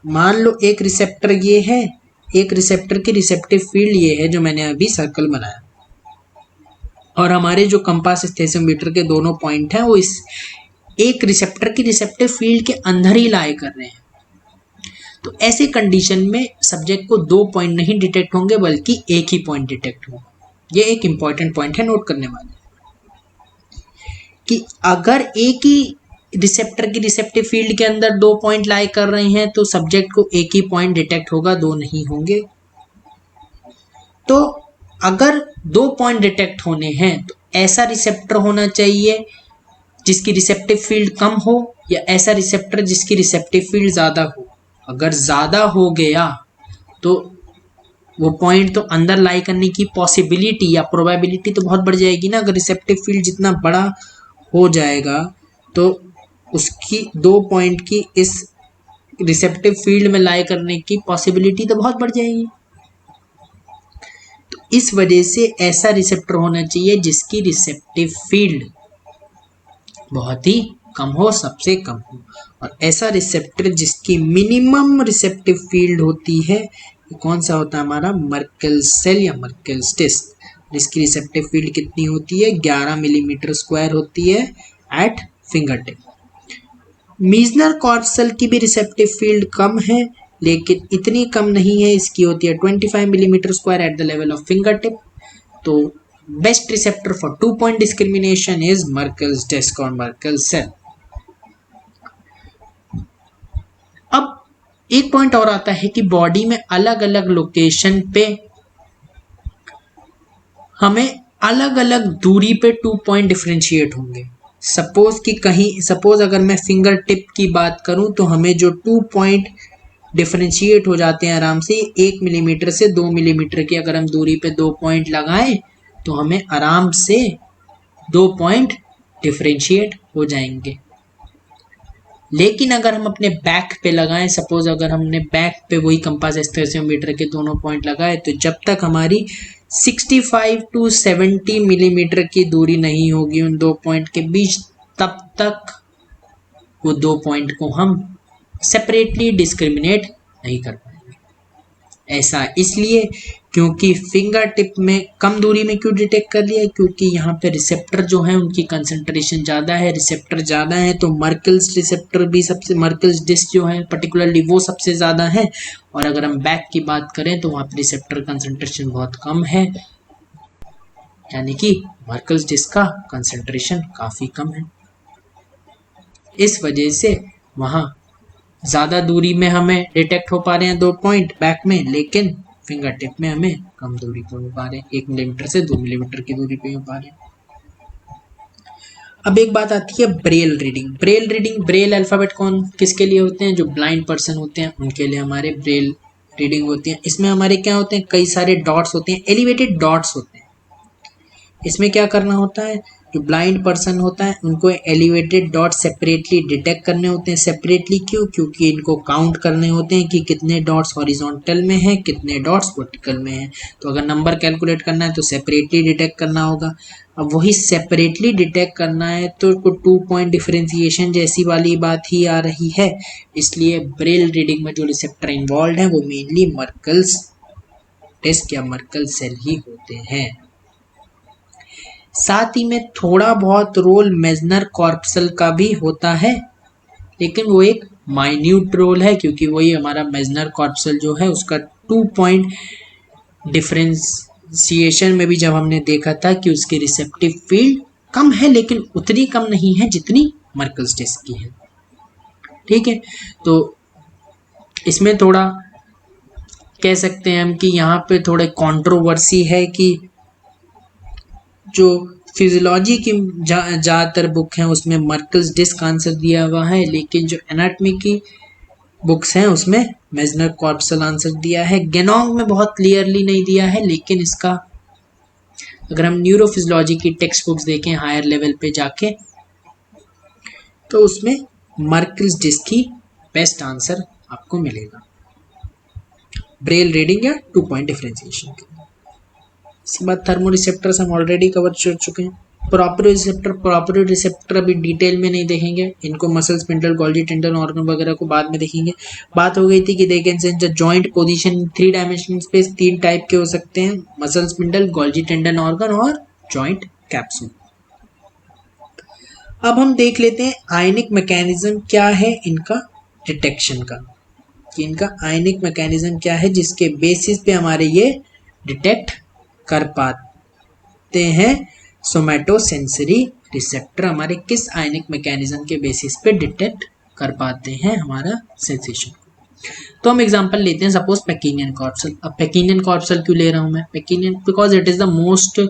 मान लो एक रिसेप्टर ये है, एक रिसेप्टर की रिसेप्टिव फील्ड ये है जो मैंने अभी सर्कल बनाया, और हमारे जो कंपास एस्थेसियोमीटर के दोनों पॉइंट हैं वो इस एक रिसेप्टर की रिसेप्टिव फील्ड के अंदर ही लाई कर रहे हैं। तो ऐसे कंडीशन में सब्जेक्ट को 2 पॉइंट नहीं डिटेक्ट होंगे बल्कि 1 ही पॉइंट डिटेक्ट होगा। ये एक इंपॉर्टेंट पॉइंट है नोट करने वाले, कि अगर एक ही रिसेप्टर की रिसेप्टिव फील्ड के अंदर 2 पॉइंट लाई कर रहे हैं तो सब्जेक्ट को 1 ही पॉइंट डिटेक्ट होगा, 2 नहीं होंगे। तो अगर 2 पॉइंट डिटेक्ट होने हैं तो ऐसा रिसेप्टर होना चाहिए जिसकी रिसेप्टिव फील्ड कम हो, या ऐसा रिसेप्टर जिसकी रिसेप्टिव फील्ड ज़्यादा हो। अगर ज़्यादा हो गया तो वो पॉइंट तो अंदर लाई करने की पॉसिबिलिटी या प्रोबेबिलिटी तो बहुत बढ़ जाएगी ना। अगर रिसेप्टिव फील्ड जितना बड़ा हो जाएगा तो उसकी 2 पॉइंट की इस रिसेप्टिव फील्ड में लाई करने की पॉसिबिलिटी तो बहुत बढ़ जाएगी। तो इस वजह से ऐसा रिसेप्टर होना चाहिए जिसकी रिसेप्टिव फील्ड बहुत ही कम हो, सबसे कम हो। और ऐसा रिसेप्टर जिसकी मिनिमम रिसेप्टिव फील्ड होती है कौन सा होता है हमारा मर्कल सेल या मर्कल डिस्क, जिसकी रिसेप्टिव फील्ड कितनी होती है 11 मिलीमीटर स्क्वायर होती है at finger tip. Meissner corpuscle की भी रिसेप्टिव फील्ड कम है, लेकिन इतनी कम नहीं है, इसकी होती है 25 millimetre square at the level of finger tip. तो best receptor for 2 point discrimination is Merkel's disc और मर्कल सेल। अब एक पॉइंट और आता है कि बॉडी में अलग अलग लोकेशन पे हमें अलग अलग दूरी पे 2 पॉइंट डिफरेंशिएट होंगे। सपोज अगर मैं फिंगर टिप की बात करूं तो हमें जो 2 पॉइंट डिफरेंशिएट हो जाते हैं आराम से 1 मिलीमीटर से 2 मिलीमीटर की अगर हम दूरी पे 2 पॉइंट लगाएं तो हमें आराम से 2 पॉइंट डिफरेंशिएट हो जाएंगे। लेकिन अगर हम अपने बैक पे लगाएं, सपोज अगर हमने बैक पे वही कंपास एस्थेसियोमीटर के दोनों पॉइंट लगाए तो जब तक हमारी 65 टू 70 मिलीमीटर की दूरी नहीं होगी उन 2 पॉइंट के बीच, तब तक वो 2 पॉइंट को हम सेपरेटली डिस्क्रिमिनेट नहीं कर पाएंगे। ऐसा इसलिए क्योंकि फिंगर टिप में कम दूरी में क्यों डिटेक्ट कर लिया, क्योंकि यहाँ पे रिसेप्टर जो है उनकी कंसंट्रेशन ज़्यादा है, रिसेप्टर ज़्यादा है तो मर्कल्स रिसेप्टर भी सबसे, मर्कल्स डिस्क जो है पर्टिकुलरली वो सबसे ज़्यादा है। और अगर हम बैक की बात करें तो वहाँ पे रिसेप्टर कंसंट्रेशन बहुत कम है, यानी कि मर्कल्स डिस्क का कंसंट्रेशन काफ़ी कम है। इस वजह से वहाँ ज़्यादा दूरी में हमें डिटेक्ट हो पा रहे हैं 2 पॉइंट बैक में, लेकिन फिंगर टिप में हमें कम दूरी पे हो पा रहे हैं, 1 मिलीमीटर से 2 मिलीमीटर की दूरी पे हो पा रहे हैं। अब एक बात आती है ब्रेल रीडिंग। ब्रेल अल्फ़ाबेट कौन किसके लिए होते हैं, जो ब्लाइंड पर्सन होते हैं उनके लिए हमारे ब्रेल रीडिंग होती है। इसमें हमारे क्या होते हैं, कई सारे डॉट्स होते हैं, एलिवेटेड डॉट्स होते हैं। इसमें क्या करना होता है, जो ब्लाइंड पर्सन होता है उनको एलिवेटेड डॉट सेपरेटली डिटेक्ट करने होते हैं। सेपरेटली क्यों, क्योंकि इनको काउंट करने होते हैं कि कितने डॉट्स हॉरिजॉन्टल में हैं, कितने डॉट्स वर्टिकल में हैं। तो अगर नंबर कैलकुलेट करना है तो सेपरेटली डिटेक्ट करना होगा। अब वही सेपरेटली डिटेक्ट करना है तो 2 पॉइंट डिफरेंशिएशन जैसी वाली बात ही आ रही है। इसलिए ब्रेल रीडिंग में जो रिसेप्टर इन्वॉल्व है वो मेनली मर्कल्स डिस्क या मर्कल सेल ही होते हैं। साथ ही में थोड़ा बहुत रोल मेजनर कॉर्पसल का भी होता है, लेकिन वो एक माइन्यूट रोल है, क्योंकि वही हमारा मेजनर कॉर्पसल जो है उसका 2 पॉइंट डिफरेंशिएशन में भी जब हमने देखा था कि उसकी रिसेप्टिव फील्ड कम है, लेकिन उतनी कम नहीं है जितनी मर्कल्स डिस्क की है। ठीक है, तो इसमें थोड़ा कह सकते हैं हम कि यहाँ पे थोड़े कंट्रोवर्सी है कि जो फिजियोलॉजी की ज़्यादातर बुक हैं उसमें मर्कल्स डिस्क आंसर दिया हुआ है, लेकिन जो एनाटॉमी की बुक्स हैं उसमें मेजनर कॉर्पसल आंसर दिया है। गेनोंग में बहुत क्लियरली नहीं दिया है, लेकिन इसका अगर हम न्यूरोफिजियोलॉजी की टेक्स्ट बुक्स देखें हायर लेवल पे जाके तो उसमें मर्कल्स डिस्क ही बेस्ट आंसर आपको मिलेगा ब्रेल रीडिंग या 2 पॉइंट डिफरेंशिएशन के। इसके बाद थर्मो रिसेप्टर्स हम ऑलरेडी कवर कर चुके हैं। प्रॉपर रिसेप्टर अभी डिटेल में नहीं देखेंगे, इनको muscle spindle Golgi tendon organ वगैरह को बाद में देखेंगे। बात हो गई थी कि they can sense the joint position 3 dimensional space, 3 type के हो सकते हैं, muscle spindle, Golgi tendon organ और जॉइंट कैप्सूल। अब हम देख लेते हैं आयनिक मैकेनिज्म क्या है इनका डिटेक्शन का, कि इनका आयनिक मैकेनिज्म क्या है जिसके बेसिस पे हमारे ये डिटेक्ट कर पाते हैं। सोमैटोसेंसरी रिसेप्टर हमारे किस आयनिक मैकेनिज्म के बेसिस पे डिटेक्ट कर पाते हैं हमारा सेंसेशन। तो हम एग्जांपल लेते हैं, सपोज पैकिनियन कॉर्पसल। अब पैकिनियन कॉर्पसल क्यों ले रहा हूं मैं, Pacinian because it is the most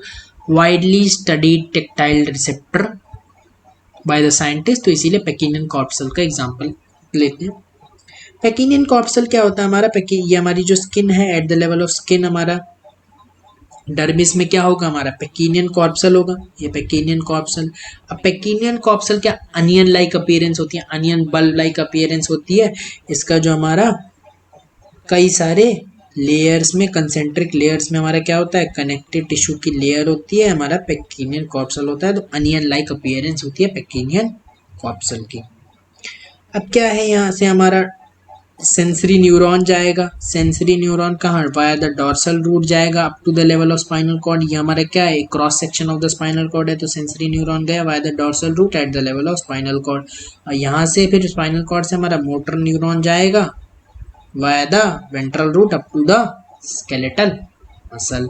widely studied tactile receptor by the scientist, तो इसीलिए पैकिनियन कॉर्पसल का एग्जांपल लेते हैं। पैकिनियन कॉर्पसल क्या होता है हमारा, ये हमारी जो स्किन है eight the level of skin हमारा डर्मिस में क्या होगा, हमारा पैकिनियन कॉर्पसल होगा, ये पैकिनियन कॉर्पसल। अब पैकिनियन कॉर्पसल क्या अनियन लाइक अपीयरेंस होती है, अनियन बल्ब लाइक अपीयरेंस होती है। इसका जो हमारा कई सारे लेयर्स में, कंसेंट्रिक लेयर्स में हमारा क्या होता है, कनेक्टिव टिश्यू की लेयर होती है, हमारा पैकिनियन कॉर्पसल होता है। तो अनियन लाइक अपीयरेंस होती है पैकिनियन कॉप्सल की। अब क्या है, यहाँ से हमारा सेंसरी न्यूरॉन जाएगा। सेंसरी न्यूरॉन कहाँ, वाया द डॉर्सल रूट जाएगा up to the level of spinal cord. ये हमारा क्या है, cross section of the spinal cord है, तो सेंसरी न्यूरॉन गया via the dorsal root at the level of spinal cord. और यहाँ से फिर स्पाइनल कॉर्ड से हमारा मोटर न्यूरॉन जाएगा via the ventral root up to the skeletal muscle.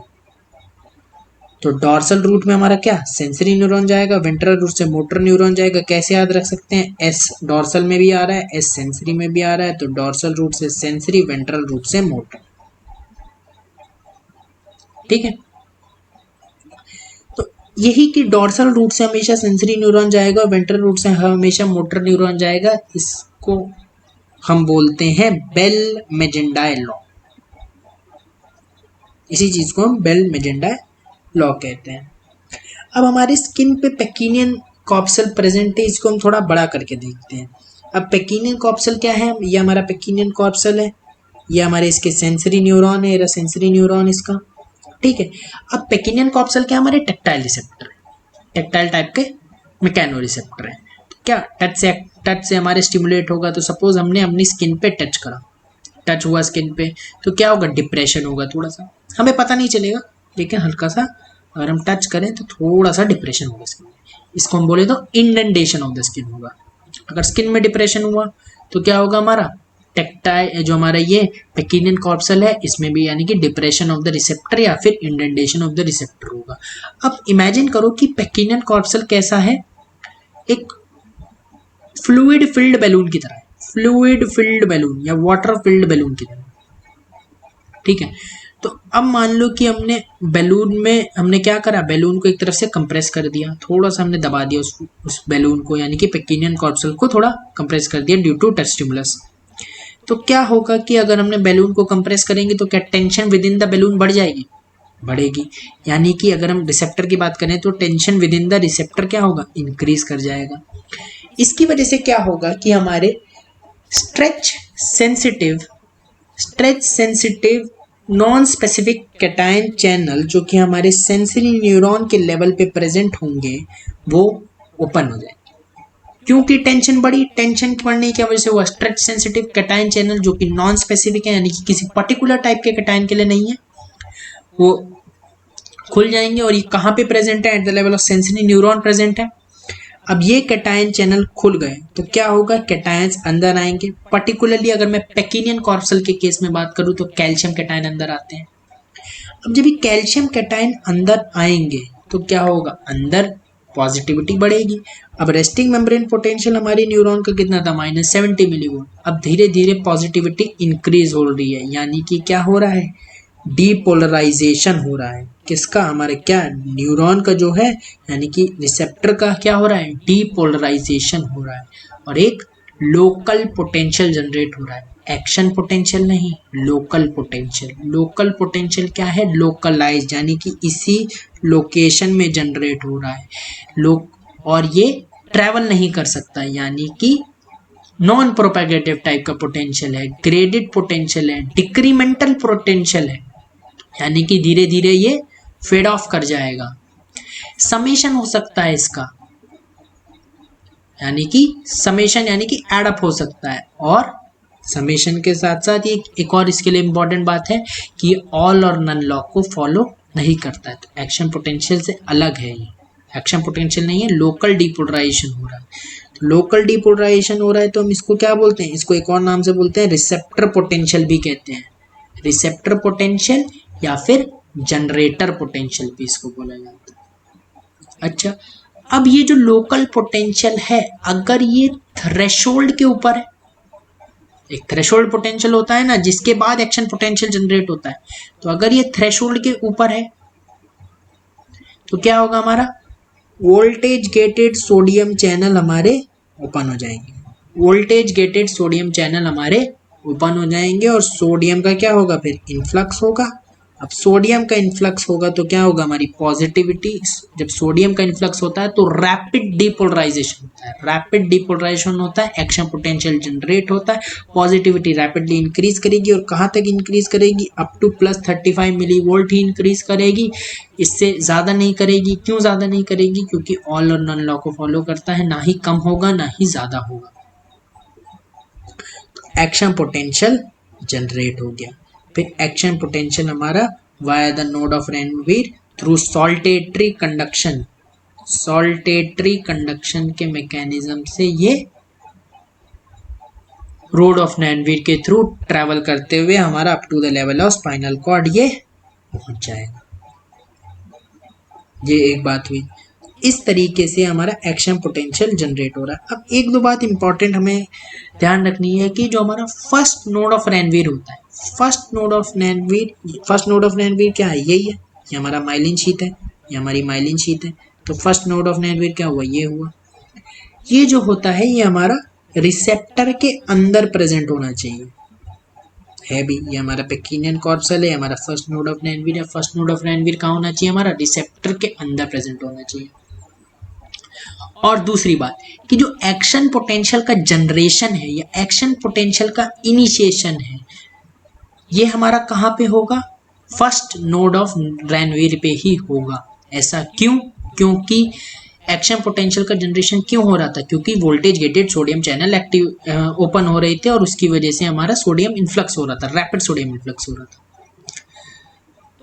तो डॉर्सल रूट में हमारा क्या, सेंसरी न्यूरॉन जाएगा, वेंट्रल रूट से मोटर न्यूरॉन जाएगा। कैसे याद रख सकते हैं, एस डॉर्सल में भी आ रहा है, एस सेंसरी में भी आ रहा है, तो डॉर्सल रूट से सेंसरी, वेंट्रल रूट से मोटर। ठीक है, तो यही कि डॉर्सल रूट से हमेशा सेंसरी न्यूरॉन जाएगा और वेंट्रल रूट से हमेशा मोटर न्यूरॉन जाएगा। इसको हम बोलते हैं बेल मेजेंडाई लॉ। इसी चीज को हम बेल मेजेंडाई लॉ कहते हैं। अब हमारे स्किन पे पेकिनियन कॉप्सल प्रेजेंट है, इसको हम थोड़ा बड़ा करके देखते हैं। अब पेकिनियन कॉप्सल क्या है, ये हमारा पेकिनियन कॉप्सल है, ये हमारे इसके सेंसरी न्यूरॉन है, सेंसरी न्यूरॉन इसका। ठीक है, अब पेकिनियन कॉप्सल क्या, हमारे टैक्टाइल रिसेप्टर, टैक्टाइल टाइप के मैकेनो रिसेप्टर है। तो क्या टच से हमारे स्टिमुलेट होगा, तो सपोज हमने अपनी स्किन पे टच करा, टच हुआ स्किन पे, तो क्या होगा, डिप्रेशन होगा थोड़ा सा, हमें पता नहीं चलेगा, लेकिन हल्का सा अगर हम टच करें तो थोड़ा सा डिप्रेशन होगा स्किन में। इसको हम बोले तो इंडेंटेशन ऑफ द स्किन होगा। अगर स्किन में डिप्रेशन हुआ तो क्या होगा, हमारा टेक्टाइल जो हमारा ये पेकिनियन कॉर्पसल है, इसमें भी यानी कि डिप्रेशन ऑफ द रिसेप्टर या फिर इंडेंटेशन ऑफ द रिसेप्टर होगा। अब इमेजिन करो कि पेकिनियन कॉर्पसल कैसा है, एक फ्लूइड फिल्ड बैलून की तरह है, फ्लूइड फिल्ड बैलून या वाटर फिल्ड बैलून की तरह। ठीक है, तो अब मान लो कि हमने बैलून में हमने क्या करा, बैलून को एक तरफ से कंप्रेस कर दिया, थोड़ा सा हमने दबा दिया उस बैलून को, यानी कि पेकिनियन कॉर्पसल को थोड़ा कंप्रेस कर दिया ड्यू टू टच स्टिमुलस। तो क्या होगा कि अगर हमने बैलून को कंप्रेस करेंगे तो क्या tension with in the balloon बढ़ जाएगी, बढ़ेगी। यानी कि अगर हम रिसेप्टर की बात करें तो tension with in the receptor क्या होगा, इंक्रीज कर जाएगा। इसकी वजह से क्या होगा कि हमारे stretch sensitive non specific cation channel जो कि हमारे सेंसरी न्यूरॉन के लेवल पे प्रेजेंट होंगे वो ओपन हो जाएंगे। क्योंकि टेंशन बढ़ी, टेंशन बढ़ने की वजह से वो स्ट्रेच सेंसिटिव कैटायन चैनल जो कि नॉन स्पेसिफिक है, यानी कि किसी पर्टिकुलर टाइप के कैटायन के लिए नहीं है, वो खुल जाएंगे। और ये कहाँ पे प्रेजेंट है, eight the level of sensory neuron present है। अब ये कैटायन चैनल खुल गए तो क्या होगा, कैटायंस अंदर आएंगे। पर्टिकुलरली अगर मैं पेकिनियन कॉर्पसल के केस में बात करूं तो कैल्शियम कैटायन अंदर आते हैं। अब जब ये कैल्शियम कैटायन अंदर आएंगे तो क्या होगा, अंदर पॉजिटिविटी बढ़ेगी। अब रेस्टिंग मेम्ब्रेन पोटेंशियल हमारी न्यूरॉन का कितना था, -70 मिलीवोल्ट। अब धीरे धीरे पॉजिटिविटी इंक्रीज हो रही है, यानी कि क्या हो रहा है, डीपोलराइजेशन हो रहा है। किसका, हमारे क्या, न्यूरॉन का जो है, यानी कि रिसेप्टर का क्या हो रहा है, डीपोलराइजेशन हो रहा है। और एक लोकल पोटेंशियल जनरेट हो रहा है, एक्शन पोटेंशियल नहीं, लोकल पोटेंशियल। लोकल पोटेंशियल क्या है, लोकलाइज, यानी कि इसी लोकेशन में जनरेट हो रहा है और ये ट्रैवल नहीं कर सकता, यानी कि नॉन प्रोपेगेटिव टाइप का पोटेंशियल है, ग्रेडेड पोटेंशियल है, डिक्रीमेंटल पोटेंशियल है, यानी कि धीरे धीरे ये फेड ऑफ कर जाएगा। समेशन हो सकता है इसका, यानी कि समेशन यानी कि एड अप हो सकता है। और समेशन के साथ साथ ये एक और इसके लिए इम्पॉर्टेंट बात है कि ऑल और नन लॉ को फॉलो नहीं करता है, तो एक्शन पोटेंशियल से अलग है। ये एक्शन पोटेंशियल नहीं है, लोकल डीपोलराइजेशन हो रहा है। तो लोकल डीपोलराइजेशन हो रहा है तो हम इसको क्या बोलते हैं, इसको एक और नाम से बोलते हैं रिसेप्टर पोटेंशियल भी कहते हैं। रिसेप्टर पोटेंशियल या फिर जनरेटर पोटेंशियल भी इसको बोला जाता है। अच्छा, अब ये जो लोकल पोटेंशियल है, अगर ये थ्रेशोल्ड के ऊपर है, एक थ्रेशोल्ड पोटेंशियल होता है ना जिसके बाद एक्शन पोटेंशियल जनरेट होता है, तो अगर ये थ्रेशोल्ड के ऊपर है तो क्या होगा, हमारा वोल्टेज गेटेड सोडियम चैनल हमारे ओपन हो जाएंगे। वोल्टेज गेटेड सोडियम चैनल हमारे ओपन हो जाएंगे और सोडियम का क्या होगा, फिर इनफ्लक्स होगा अब सोडियम का इन्फ्लक्स होगा तो क्या होगा, हमारी पॉजिटिविटी, जब सोडियम का इन्फ्लक्स होता है तो रैपिड डिपोलराइजेशन होता है, रैपिड डिपोलराइजेशन होता है, एक्शन पोटेंशियल जनरेट होता है, पॉजिटिविटी रैपिडली इंक्रीज करेगी और कहाँ तक इंक्रीज करेगी, अप टू +35 मिली वोल्ट ही इंक्रीज करेगी, इससे ज़्यादा नहीं करेगी। क्यों ज़्यादा नहीं करेगी, क्योंकि ऑल और नन लॉ को फॉलो करता है, ना ही कम होगा ना ही ज़्यादा होगा। एक्शन पोटेंशियल जनरेट हो गया। फिर एक्शन पोटेंशियल हमारा via the node of Ranvier through saltatory conduction, saltatory conduction के मैकेनिज्म से ये रोड ऑफ रेनवीर के थ्रू ट्रेवल करते हुए हमारा up to the level of spinal cord ये पहुंच जाएगा। ये एक बात हुई। इस तरीके से हमारा एक्शन पोटेंशियल जनरेट हो रहा है। अब एक दो बात इंपॉर्टेंट हमें ध्यान रखनी है कि जो हमारा फर्स्ट नोड ऑफ रेनवीर होता है, फर्स्ट नोड ऑफ रेनवीर क्या है, यही है, ये हमारा माइलिन शीथ है, ये हमारी माइलिन शीथ है। तो फर्स्ट नोड ऑफ रेनवीर क्या हुआ, ये हुआ। ये जो होता है ये हमारा रिसेप्टर के अंदर प्रेजेंट होना चाहिए, है भी। ये हमारा पेकिनियन कॉर्पसल है, हमारा फर्स्ट नोड ऑफ रेनवीर है। फर्स्ट नोड ऑफ रेनवीर कहाँ होना चाहिए, हमारा रिसेप्टर के अंदर प्रेजेंट होना चाहिए। और दूसरी बात कि जो एक्शन पोटेंशियल का जनरेशन है या एक्शन पोटेंशियल का इनिशिएशन है, ये हमारा कहाँ पे होगा, फर्स्ट नोड ऑफ रेनवीर पे ही होगा। ऐसा क्यों, क्योंकि एक्शन पोटेंशियल का जनरेशन क्यों हो रहा था, क्योंकि voltage gated sodium channel active open हो रहे थे और उसकी वजह से हमारा सोडियम इन्फ्लक्स हो रहा था, रैपिड सोडियम इन्फ्लक्स हो रहा था।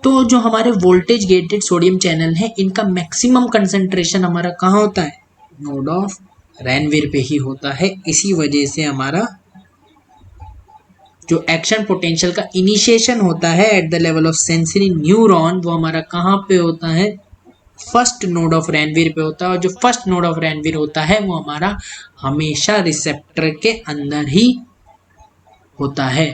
तो जो हमारे वोल्टेज गेटेड सोडियम चैनल है, इनका मैक्सिमम कंसंट्रेशन हमारा कहाँ होता है, नोड ऑफ रेनवीर पे ही होता है। इसी वजह से हमारा जो एक्शन पोटेंशियल का इनिशिएशन होता है eight the level of sensory neuron, वो हमारा कहाँ पे होता है, फर्स्ट नोड ऑफ रेनवीर पे होता है। और जो फर्स्ट नोड ऑफ रेनवीर होता है वो हमारा हमेशा रिसेप्टर के अंदर ही होता है।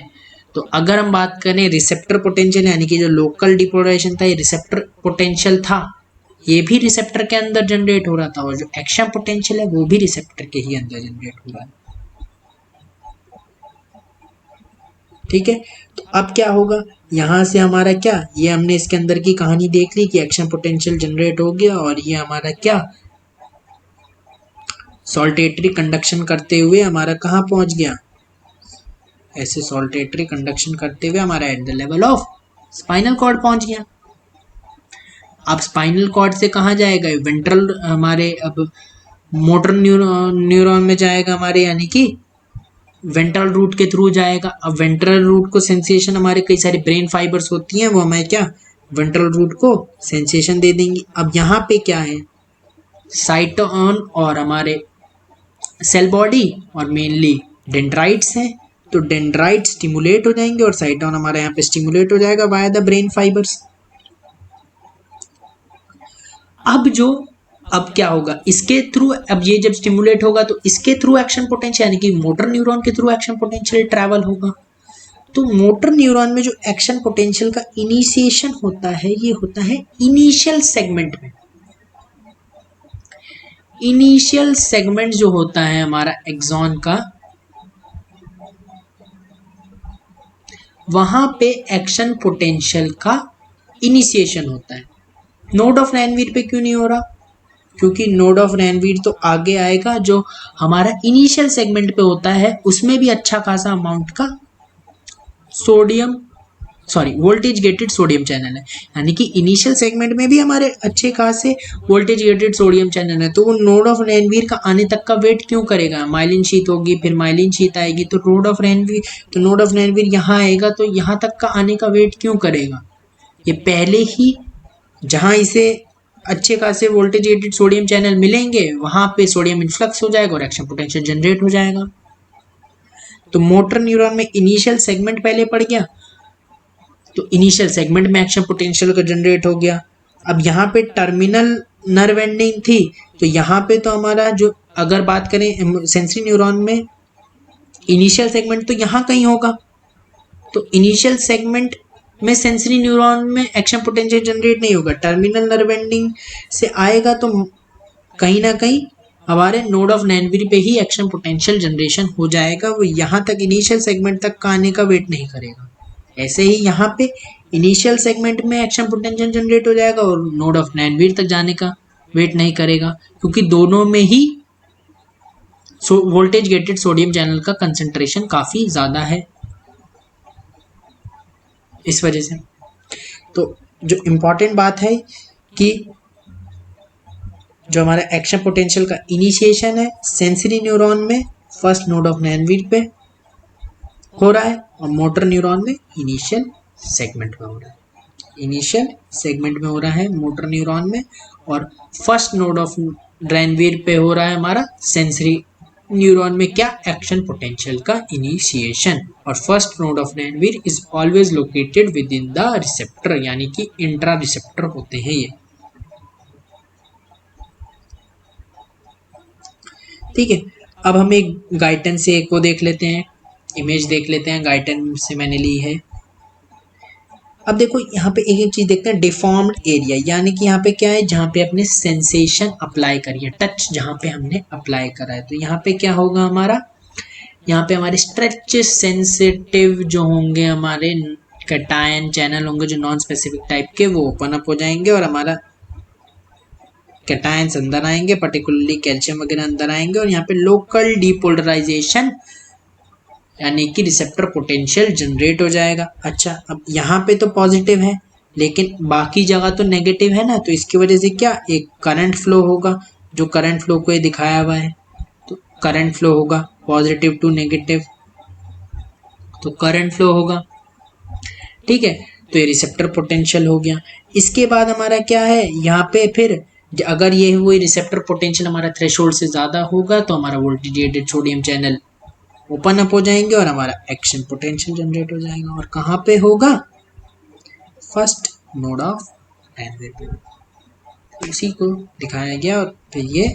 तो अगर हम बात करें रिसेप्टर पोटेंशियल, यानी कि जो लोकल डिपोलराइजेशन था, ये रिसेप्टर पोटेंशियल था, ये भी रिसेप्टर के अंदर जनरेट हो रहा था, और जो एक्शन पोटेंशियल है वो भी रिसेप्टर के ही अंदर जनरेट हो रहा है। ठीक है, तो अब क्या होगा, यहाँ से हमारा क्या, ये हमने इसके अंदर की कहानी देख ली कि एक्शन पोटेंशियल जनरेट हो गया, और ये हमारा क्या, सॉल्टेटरी कंडक्शन करते हुए हमारा कहाँ पहुंच गया, ऐसे सॉल्टेटरी कंडक्शन करते हुए हमारा at the level of spinal cord पहुंच गया। अब स्पाइनल कॉर्ड से कहाँ जाएगा, वेंट्रल हमारे, अब मोटर न्यूरॉन में जाएगा हमारे, यानी कि वेंट्रल रूट के थ्रू जाएगा। अब वेंट्रल रूट को सेंसेशन, हमारे कई सारे ब्रेन फाइबर्स होती हैं, वो हमें क्या, वेंट्रल रूट को सेंसेशन दे देंगी। अब यहाँ पे क्या है, साइटोन और हमारे सेल बॉडी और मेनली डेंड्राइट्स हैं, तो डेंड्राइट स्टिमुलेट हो जाएंगे और साइटोन हमारे यहाँ पे स्टिमुलेट हो जाएगा वाया द ब्रेन फाइबर्स। अब क्या होगा इसके थ्रू, अब ये जब स्टिमुलेट होगा तो इसके थ्रू एक्शन पोटेंशियल, यानी कि मोटर न्यूरॉन के थ्रू एक्शन पोटेंशियल ट्रैवल होगा। तो मोटर न्यूरॉन में जो एक्शन पोटेंशियल का इनिशिएशन होता है, ये होता है इनिशियल सेगमेंट में। इनिशियल सेगमेंट जो होता है हमारा एक्सॉन का, वहां पे एक्शन पोटेंशियल का इनिशिएशन होता है। नोड ऑफ रेनवीर पे क्यों नहीं हो रहा, क्योंकि नोड ऑफ रेनवीर तो आगे आएगा, जो हमारा इनिशियल सेगमेंट पे होता है उसमें भी अच्छा खासा अमाउंट का वोल्टेज गेटेड सोडियम चैनल है, यानी कि इनिशियल सेगमेंट में भी हमारे अच्छे खासे वोल्टेज गेटेड सोडियम चैनल है। तो वो नोड ऑफ रेनवीर का आने तक का वेट क्यों करेगा, माइलिन शीथ होगी, फिर माइलिन शीथ आएगी, तो नोड ऑफ रेनवीर यहाँ आएगा, तो यहाँ तक का आने का वेट क्यों करेगा, ये पहले ही जहाँ इसे अच्छे खासे वोल्टेज गेटेड सोडियम चैनल मिलेंगे वहां पे सोडियम इन्फ्लक्स हो जाएगा और एक्शन पोटेंशियल जनरेट हो जाएगा। तो मोटर न्यूरॉन में इनिशियल सेगमेंट पहले पड़ गया, तो इनिशियल सेगमेंट में एक्शन पोटेंशियल का जनरेट हो गया। अब यहाँ पे टर्मिनल नर्व एंडिंग थी, तो यहाँ पे तो हमारा जो, अगर बात करें सेंसरी न्यूरॉन में, इनिशियल सेगमेंट तो यहाँ कहीं होगा, तो इनिशियल सेगमेंट में सेंसरी न्यूरॉन में एक्शन पोटेंशियल जनरेट नहीं होगा, टर्मिनल नर्व एंडिंग से आएगा, तो कहीं ना कहीं हमारे नोड ऑफ रेनवीर पे ही एक्शन पोटेंशियल जनरेशन हो जाएगा, वो यहाँ तक इनिशियल सेगमेंट तक का आने का वेट नहीं करेगा। ऐसे ही यहाँ पे इनिशियल सेगमेंट में एक्शन पोटेंशियल जनरेट हो जाएगा और नोड ऑफ नैनवीर तक जाने का वेट नहीं करेगा, क्योंकि दोनों में ही वोल्टेज गेटेड सोडियम चैनल का कंसेंट्रेशन काफी ज्यादा है इस वजह से। तो जो इम्पोर्टेंट बात है कि जो हमारा एक्शन पोटेंशियल का इनिशिएशन है सेंसरी न्यूरॉन में फर्स्ट नोड ऑफ नैनवीर पे हो रहा है और मोटर न्यूरॉन में इनिशियल सेगमेंट में हो रहा है, इनिशियल सेगमेंट में हो रहा है मोटर न्यूरॉन में, और फर्स्ट नोड ऑफ नैनवीर पे हो रहा है हमारा सेंसरी न्यूरॉन में क्या, एक्शन पोटेंशियल का इनिशिएशन। और first node of Ranvier is always located within the receptor, यानी कि इंट्रा रिसेप्टर होते हैं ये। ठीक है, अब हम एक गाइटन से एक को देख लेते हैं, इमेज देख लेते हैं, गाइटन से मैंने ली है। अब देखो यहाँ पे एक एक चीज देखते हैं, डिफॉर्म्ड एरिया, यानी कि यहाँ पे क्या है, जहाँ पे अपने सेंसेशन अप्लाई करिए, टच जहाँ पे हमने अप्लाई करा है, तो यहाँ पे क्या होगा हमारा, यहाँ पे हमारे स्ट्रेच सेंसिटिव जो होंगे हमारे कैटायन चैनल होंगे जो नॉन स्पेसिफिक टाइप के, वो ओपन अप हो जाएंगे और हमारा कैटायंस अंदर आएंगे, पर्टिकुलरली कैल्शियम वगैरह अंदर आएंगे, और यहाँ पे लोकल डीपोलराइजेशन यानी कि रिसेप्टर पोटेंशियल जनरेट हो जाएगा। अच्छा, अब यहाँ पे तो पॉजिटिव है लेकिन बाकी जगह तो नेगेटिव है ना, तो इसकी वजह से क्या, एक करंट फ्लो होगा, जो करंट फ्लो को ये दिखाया हुआ है, तो करंट फ्लो होगा पॉजिटिव टू नेगेटिव, तो करंट फ्लो होगा। ठीक है, तो ये रिसेप्टर पोटेंशियल हो गया। इसके बाद हमारा क्या है, यहाँ पे फिर अगर ये हुई रिसेप्टर पोटेंशियल हमारा थ्रेशोल्ड से ज़्यादा होगा तो हमारा voltage sodium channel open up हो जाएंगे और हमारा एक्शन पोटेंशियल जनरेट हो जाएगा। और कहाँ पे होगा, फर्स्ट नोड ऑफ नैनवीर, उसी को दिखाया गया और फिर ये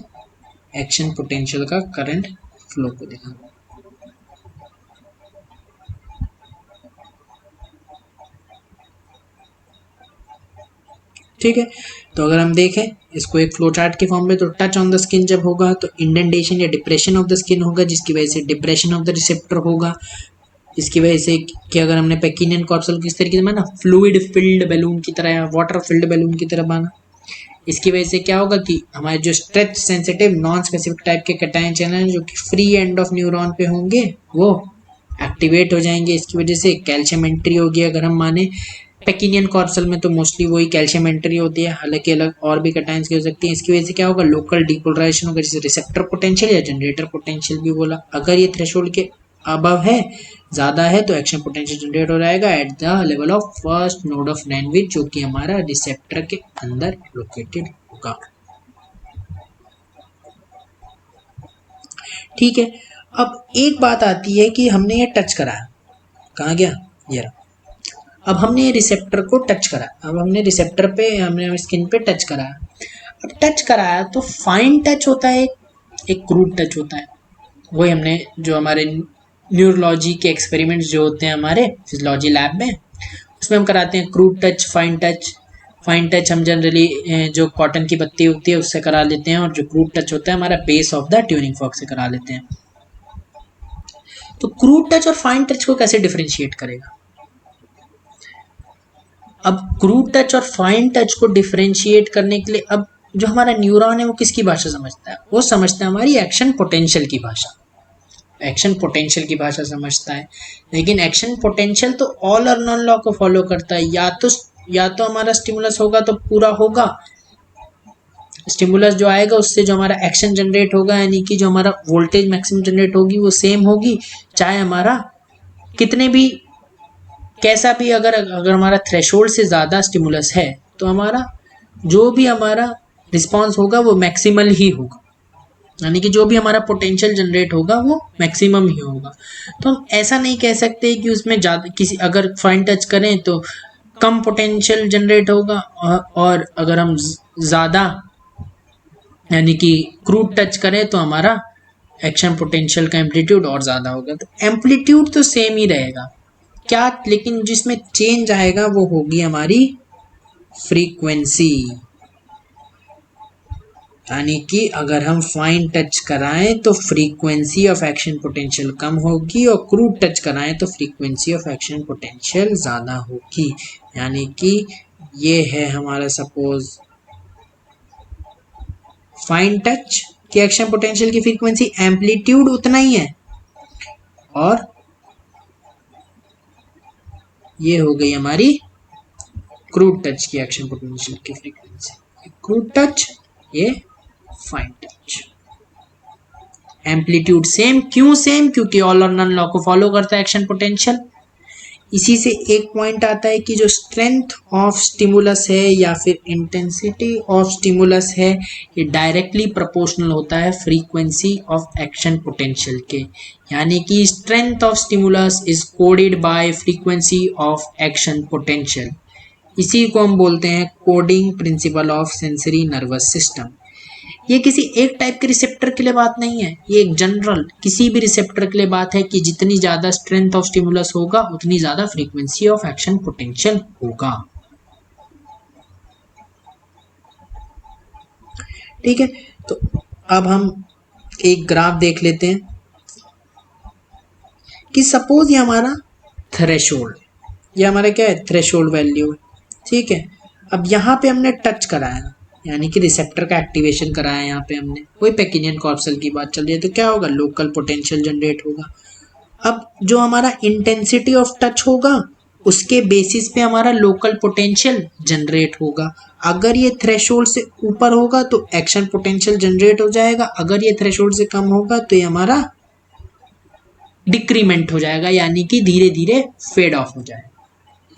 एक्शन पोटेंशियल का करंट फ्लो को दिखाया। ठीक है, तो अगर हम देखें इसको एक फ्लो चार्ट के फॉर्म में, तो टच ऑन द स्किन जब होगा तो इंडेंटेशन या डिप्रेशन ऑफ द स्किन होगा, जिसकी वजह से डिप्रेशन ऑफ द रिसेप्टर होगा। इसकी वजह से कि अगर हमने पैकिनियन कॉर्पसल किस तरीके से माना, फ्लूइड फिल्ड बैलून की तरह या वाटर फिल्ड बैलून की तरह माना, इसकी वजह से क्या होगा कि हमारे जो stretch sensitive non specific type के कैटायन चैनल जो कि फ्री एंड ऑफ न्यूरॉन पे होंगे वो एक्टिवेट हो जाएंगे। इसकी वजह से कैल्शियम एंट्री होगी। अगर हम माने पैकिनियन कॉर्पसल में तो मोस्टली वही कैल्शियम एंट्री होती है, हालांकि अलग और भी कैटायंस की हो सकती है। इसकी वजह से क्या होगा, लोकल डीपोलराइजेशन होगा, जिसे रिसेप्टर पोटेंशियल या जनरेटर पोटेंशियल भी बोला। अगर ये थ्रेशोल्ड के अबव है, ज़्यादा है, तो एक्शन पोटेंशियल जनरेट हो जाएगा at the level of first node of Ranvier, जो कि हमारा रिसेप्टर के अंदर लोकेटेड होगा। ठीक है, अब एक बात आती है कि हमने ये टच कराया, कहाँ गया ये रहा, अब हमने ये रिसेप्टर को टच करा, अब हमने रिसेप्टर पे हमने स्किन पे टच कराया। अब टच कराया तो फाइन टच होता है, एक क्रूड टच होता है, वही हमने जो हमारे न्यूरोलॉजी के एक्सपेरिमेंट्स जो होते हैं हमारे फिजियोलॉजी लैब में, उसमें हम कराते हैं crude touch, fine touch. Fine touch हम जनरली जो कॉटन की पत्ती होती है उससे करा लेते हैं, और जो क्रूड टच होता है हमारा base of the tuning fork से करा लेते हैं। तो क्रूड टच और फाइन टच को कैसे डिफरेंशिएट करेगा, अब क्रूड टच और फाइन टच को डिफरेंशिएट करने के लिए अब जो हमारा न्यूरॉन है वो किसकी भाषा समझता है, वो समझता है हमारी एक्शन पोटेंशियल की भाषा, एक्शन पोटेंशियल की भाषा समझता है। लेकिन एक्शन पोटेंशियल तो ऑल और नॉन लॉ को फॉलो करता है, या तो हमारा स्टिमुलस होगा तो पूरा होगा, स्टिमुलस जो आएगा उससे जो हमारा एक्शन जनरेट होगा, यानी कि जो हमारा वोल्टेज मैक्सिमम जनरेट होगी वो सेम होगी, चाहे हमारा कितने भी कैसा भी अगर हमारा थ्रेशोल्ड से ज़्यादा स्टिमुलस है तो हमारा जो भी हमारा रिस्पॉन्स होगा वो मैक्सिमल ही होगा, यानी कि जो भी हमारा पोटेंशियल जनरेट होगा वो मैक्सिमम ही होगा। तो हम ऐसा नहीं कह सकते कि उसमें ज़्यादा किसी अगर फाइन टच करें तो कम पोटेंशियल जनरेट होगा, और अगर हम ज़्यादा यानी कि क्रूड टच करें तो हमारा एक्शन पोटेंशियल का एम्पलीट्यूड और ज़्यादा होगा। तो एम्पलीट्यूड तो सेम ही रहेगा क्या, लेकिन जिसमें चेंज आएगा वो होगी हमारी फ्रीक्वेंसी। यानी कि अगर हम फाइन टच कराएं तो फ्रीक्वेंसी ऑफ एक्शन पोटेंशियल कम होगी और क्रूड टच कराएं तो फ्रीक्वेंसी ऑफ एक्शन पोटेंशियल ज़्यादा होगी। यानी कि ये है हमारा सपोज फाइन टच की एक्शन पोटेंशियल की फ्रीक्वेंसी, एम्पलीट्यूड उतना ही है, और ये हो गई हमारी क्रूड टच की एक्शन पोटेंशियल की फ्रीक्वेंसी। क्रूड टच, ये फाइन टच। एम्पलीट्यूड सेम, क्यों सेम? क्योंकि ऑल और नन लॉ को फॉलो करता है एक्शन पोटेंशियल। इसी से एक पॉइंट आता है कि जो स्ट्रेंथ ऑफ स्टिमुलस है या फिर इंटेंसिटी ऑफ स्टिमुलस है, ये डायरेक्टली प्रोपोर्शनल होता है फ्रीक्वेंसी ऑफ एक्शन पोटेंशियल के। यानी कि strength of stimulus is coded by frequency of action potential. इसी को हम बोलते हैं coding principle of sensory nervous system. ये किसी एक टाइप के रिसेप्टर के लिए बात नहीं है, ये एक जनरल किसी भी रिसेप्टर के लिए बात है कि जितनी ज़्यादा स्ट्रेंथ ऑफ स्टिमुलस होगा उतनी ज़्यादा फ्रीक्वेंसी ऑफ एक्शन पोटेंशियल होगा। ठीक है, तो अब हम एक ग्राफ देख लेते हैं कि सपोज ये हमारा थ्रेशोल्ड, ये हमारा क्या है, थ्रेशोल्ड वैल्यू है। ठीक है, अब यहाँ पे हमने टच कराया, यानी कि रिसेप्टर का एक्टिवेशन कराया, यहाँ पे हमने वही पैकिनियन कॉर्पसल की बात चल रही है, तो क्या होगा, लोकल पोटेंशियल जनरेट होगा। अब जो हमारा इंटेंसिटी ऑफ टच होगा उसके बेसिस पे हमारा लोकल पोटेंशियल जनरेट होगा। अगर ये थ्रेशोल्ड से ऊपर होगा तो एक्शन पोटेंशियल जनरेट हो जाएगा, अगर ये थ्रेशोल्ड से कम होगा तो ये हमारा डिक्रीमेंट हो जाएगा, यानी कि धीरे धीरे फेड ऑफ हो जाएगा,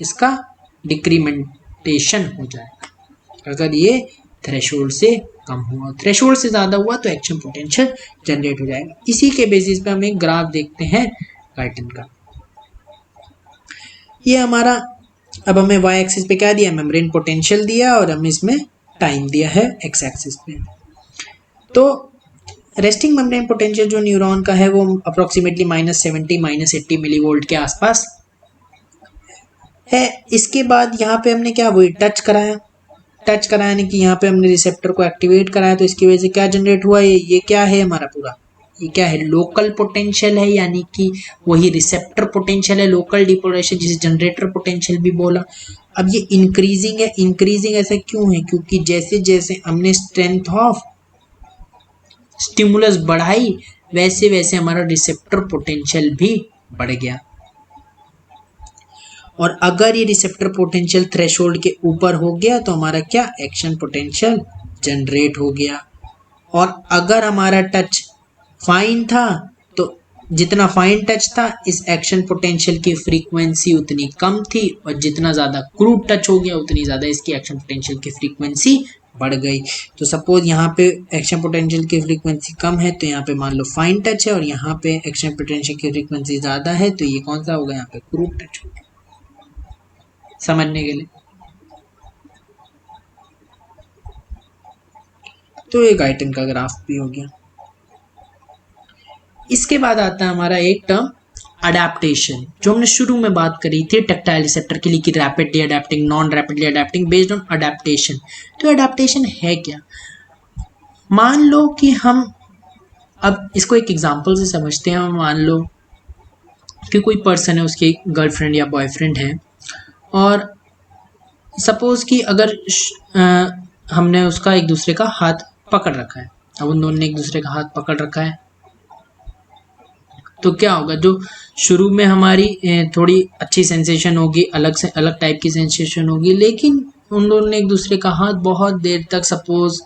इसका डिक्रीमेंटेशन हो जाएगा अगर ये थ्रेशोल्ड से कम हुआ। थ्रेशोल्ड से ज़्यादा हुआ तो एक्शन पोटेंशियल जनरेट हो जाएगा। इसी के बेसिस पे हम एक ग्राफ देखते हैं गाइटन का। ये हमारा, अब हमें वाई एक्सिस पे क्या दिया, मेम्ब्रेन पोटेंशियल दिया, और हमें इसमें टाइम दिया है एक्स एक्सिस पे। तो रेस्टिंग मेम्ब्रेन पोटेंशियल जो न्यूरॉन का है वो अप्रोक्सीमेटली -70 -80 मिलीवोल्ट के आसपास है। इसके बाद यहाँ पे हमने क्या, वही टच कराया, टच कराने की यहाँ पे हमने रिसेप्टर को एक्टिवेट कराया, तो इसकी वजह से क्या जनरेट हुआ, ये क्या है हमारा पूरा, ये क्या है, लोकल पोटेंशियल है, यानी कि वही रिसेप्टर पोटेंशियल है, लोकल डिपोलेशन, जिसे जनरेटर पोटेंशियल भी बोला। अब ये इंक्रीजिंग है, इंक्रीजिंग ऐसा क्यों है, क्योंकि जैसे जैसे हमने स्ट्रेंथ ऑफ स्टिमुलस बढ़ाई वैसे वैसे हमारा रिसेप्टर पोटेंशियल भी बढ़ गया। और अगर ये रिसेप्टर पोटेंशियल थ्रेशोल्ड के ऊपर हो गया तो हमारा क्या, एक्शन पोटेंशियल जनरेट हो गया। और अगर हमारा टच फाइन था तो जितना फाइन टच था इस एक्शन पोटेंशियल की फ्रीक्वेंसी उतनी कम थी, और जितना ज़्यादा क्रूड टच हो गया उतनी ज़्यादा इसकी एक्शन पोटेंशियल की फ्रीक्वेंसी बढ़ गई। तो सपोज यहाँ पे एक्शन पोटेंशियल की फ्रीक्वेंसी कम है तो यहाँ पे मान लो फाइन टच है, और यहाँ पे एक्शन पोटेंशियल की फ्रीक्वेंसी ज़्यादा है तो ये कौन सा होगा, यहाँ पे क्रूड टच होगा, समझने के लिए। तो ये गाइटन का ग्राफ भी हो गया। इसके बाद आता है हमारा एक टर्म अडेप्टेशन, जो हमने शुरू में बात करी थी टैक्टाइल रिसेप्टर के लिए कि rapidly adapting, non rapidly adapting based on adaptation. तो अडेप्टेशन है क्या, मान लो कि हम अब इसको एक एग्जांपल से समझते हैं। मान लो कि कोई पर्सन है, उसकी गर्लफ्रेंड या बॉयफ्रेंड है, और सपोज कि अगर हमने उसका एक दूसरे का हाथ पकड़ रखा है, अब उन दोनों ने एक दूसरे का हाथ पकड़ रखा है, तो क्या होगा, जो शुरू में हमारी थोड़ी अच्छी सेंसेशन होगी, अलग से अलग टाइप की सेंसेशन होगी, लेकिन उन दोनों ने एक दूसरे का हाथ बहुत देर तक, सपोज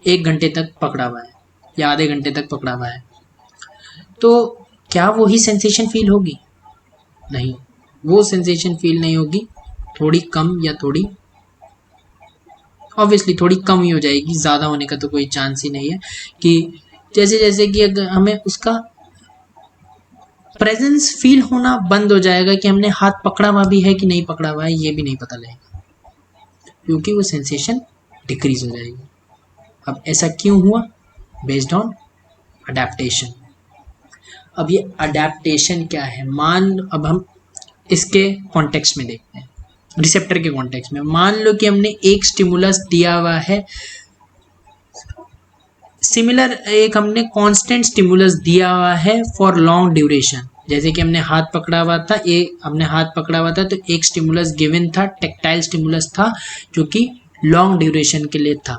1 घंटे तक पकड़ा हुआ है या आधे घंटे तक पकड़ा हुआ है, तो क्या वही सेंसेशन फील होगी, नहीं, वो सेंसेशन फील नहीं होगी, थोड़ी कम, या थोड़ी ऑब्वियसली थोड़ी कम ही हो जाएगी, ज़्यादा होने का तो कोई चांस ही नहीं है। कि जैसे जैसे कि अगर हमें उसका प्रेजेंस फील होना बंद हो जाएगा कि हमने हाथ पकड़ा हुआ भी है कि नहीं पकड़ा हुआ है, ये भी नहीं पता लगेगा, क्योंकि वो सेंसेशन डिक्रीज हो जाएगी। अब ऐसा क्यों हुआ, बेस्ड ऑन अडेप्टेशन। अब ये अडेप्टेशन क्या है, अब हम इसके कॉन्टेक्स्ट में देखते हैं, रिसेप्टर के कॉन्टेक्स्ट में। मान लो कि हमने एक स्टिमुलस दिया हुआ है सिमिलर एक हमने कांस्टेंट स्टिमुलस दिया हुआ है फॉर लॉन्ग ड्यूरेशन, जैसे कि हमने हाथ पकड़ा हुआ था, हमने हाथ पकड़ा हुआ था तो एक स्टिमुलस गिवन था, टेक्टाइल स्टिमुलस था जो कि लॉन्ग ड्यूरेशन के लिए था।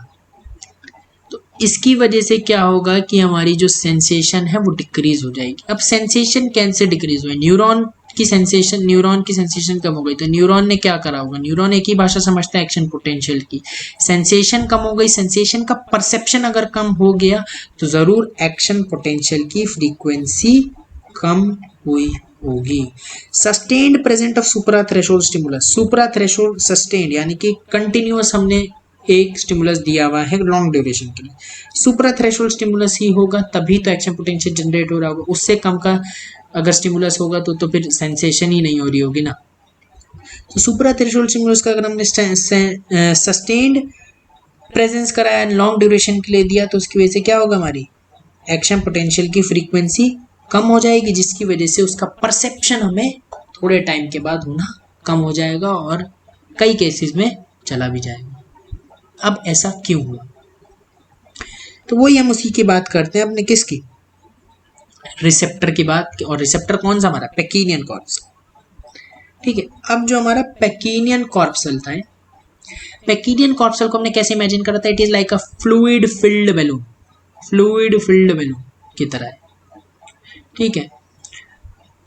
तो इसकी वजह से क्या होगा कि हमारी जो सेंसेशन है वो डिक्रीज हो जाएगी। अब सेंसेशन कैसे डिक्रीज हुआ? न्यूरॉन की सेंसेशन कम हो गई, तो न्यूरॉन ने क्या करा होगा? न्यूरॉन एक ही भाषा समझता है, एक्शन पोटेंशियल की। सेंसेशन कम हो गई, सेंसेशन का परसेप्शन अगर कम हो गया तो जरूर एक्शन पोटेंशियल की फ्रीक्वेंसी कम हुई होगी। Sustained present of supra threshold stimulus, supra threshold sustained यानी कि कंटिन्यूअस हमने एक स्टिमुलस दिया हुआ है लॉन्ग ड्यूरेशन के लिए, सुप्रा थ्रेशोल्ड स्टिमुलस ही होगा तभी तो एक्शन पोटेंशियल जनरेट हो रहा होगा। उससे कम का अगर स्टिमुलस होगा तो फिर सेंसेशन ही नहीं हो रही होगी ना। तो सुप्रा थ्रेशोल्ड स्टिमुलस का अगर हमने सस्टेन्ड प्रेजेंस कराया, लॉन्ग ड्यूरेशन के लिए दिया, तो उसकी वजह से क्या होगा? हमारी एक्शन पोटेंशियल की फ्रीक्वेंसी कम हो जाएगी, जिसकी वजह से उसका परसेप्शन हमें थोड़े टाइम के बाद होना कम हो जाएगा और कई केसेस में चला भी जाएगा। अब ऐसा क्यों हुआ? तो वही हम उसी की बात करते हैं अपने किसकी, रिसेप्टर की बात। और रिसेप्टर कौन सा? हमारा पैकिनियन कॉर्पसल। ठीक है, अब जो हमारा पैकिनियन कॉर्पसल था, पैकिनियन कॉर्पसल को हमने कैसे इमेजिन करा था? It is like a fluid filled balloon, fluid filled balloon की तरह है। ठीक है,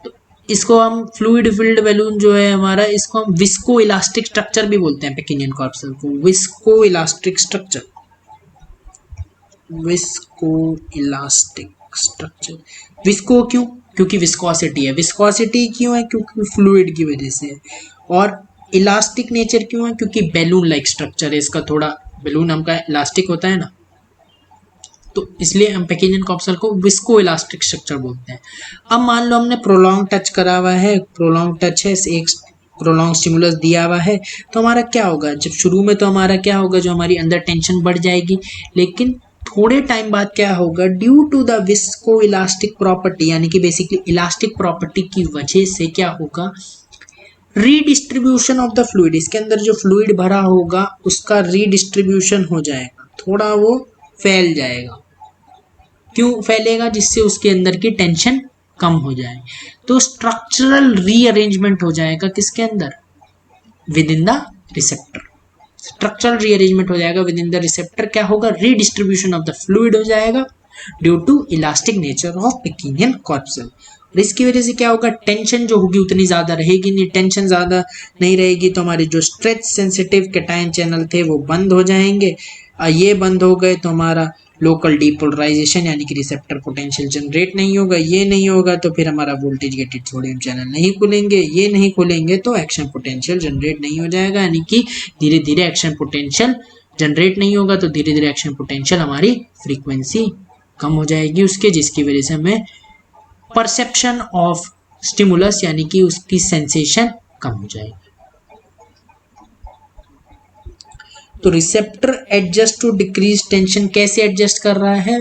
तो इसको हम फ्लूइड फिल्ड बैलून जो है हमारा, इसको हम विस्को इलास्टिक स्ट्रक्चर भी बोलते हैं। पैकिनियन कॉर्पसल को visco elastic structure, visco elastic structure. Visco क्यों? क्योंकि विस्कोसिटी है। विस्कोसिटी क्यों है? क्योंकि फ्लूइड की वजह से है। और इलास्टिक नेचर क्यों है? क्योंकि बैलून लाइक स्ट्रक्चर है इसका, थोड़ा बैलून हमका इलास्टिक होता है ना, तो इसलिए हम पैकिनियन कॉर्पसल को विस्को इलास्टिक स्ट्रक्चर बोलते हैं। अब मान लो हमने प्रोलॉन्ग टच करा हुआ है, प्रोलॉन्ग टच है, एक प्रोलॉन्ग स्टिमुलस दिया हुआ है, तो हमारा क्या होगा? जब शुरू में तो हमारा क्या होगा, जो हमारी अंदर टेंशन बढ़ जाएगी, लेकिन थोड़े टाइम बाद क्या होगा? Due to the viscoelastic property, यानी कि बेसिकली इलास्टिक प्रॉपर्टी की वजह से क्या होगा? रीडिस्ट्रीब्यूशन ऑफ द फ्लूइड, इसके अंदर जो फ्लूइड भरा होगा उसका रीडिस्ट्रीब्यूशन हो जाएगा, थोड़ा वो फैल जाएगा। क्यों फैलेगा? जिससे उसके अंदर की टेंशन कम हो जाए। तो स्ट्रक्चरल रीअरेंजमेंट हो जाएगा किसके अंदर? With in the receptor. Structural rearrangement हो जाएगा विद इन द रिसेप्टर। क्या होगा? रीडिस्ट्रीब्यूशन ऑफ द फ्लूइड हो जाएगा due to elastic nature of Pacinian corpuscle. और इसकी वजह से क्या होगा? टेंशन जो होगी उतनी ज्यादा रहेगी नहीं। टेंशन ज्यादा नहीं रहेगी तो हमारे जो स्ट्रेच सेंसिटिव कैटायन चैनल थे वो बंद हो जाएंगे। ये बंद हो गए तो हमारा लोकल डीपोलराइजेशन यानी कि रिसेप्टर पोटेंशियल जनरेट नहीं होगा। ये नहीं होगा तो फिर हमारा वोल्टेज गेटेड सोडियम चैनल नहीं खुलेंगे। ये नहीं खुलेंगे तो एक्शन पोटेंशियल जनरेट नहीं हो जाएगा, यानी कि धीरे धीरे एक्शन पोटेंशियल जनरेट नहीं होगा तो धीरे धीरे एक्शन पोटेंशियल हमारी फ्रीक्वेंसी कम हो जाएगी उसके, जिसकी वजह से हमें परसेप्शन ऑफ स्टिमुलस यानी कि उसकी सेंसेशन कम हो जाएगी। तो receptor adjust to decrease tension कैसे एडजस्ट कर रहा है?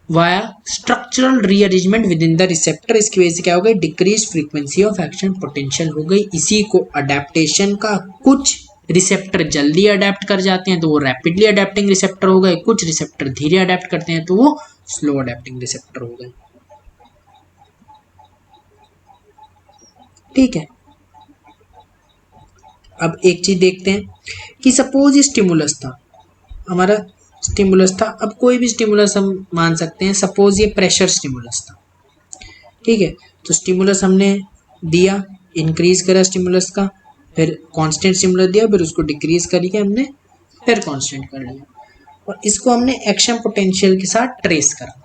Via structural rearrangement within the receptor. इसकी वजह से क्या हो गई? Decrease frequency of action potential हो गई। इसी को अडेप्टेशन का, कुछ रिसेप्टर जल्दी अडेप्ट कर जाते हैं तो वो रैपिडली अडेप्टिंग रिसेप्टर हो गए, कुछ रिसेप्टर धीरे अडेप्ट करते हैं तो वो स्लो अडेप्टिंग रिसेप्टर हो गए। ठीक है, अब एक चीज देखते हैं कि सपोज ये स्टिमुलस था, हमारा स्टिमुलस था। अब कोई भी स्टिमुलस हम मान सकते हैं, सपोज ये प्रेशर स्टिमुलस था। ठीक है, तो स्टिमुलस हमने दिया, इंक्रीज करा स्टिमुलस का, फिर कांस्टेंट स्टिमुलस दिया, फिर उसको डिक्रीज करके हमने फिर कांस्टेंट कर लिया और इसको हमने एक्शन पोटेंशियल के साथ ट्रेस करा।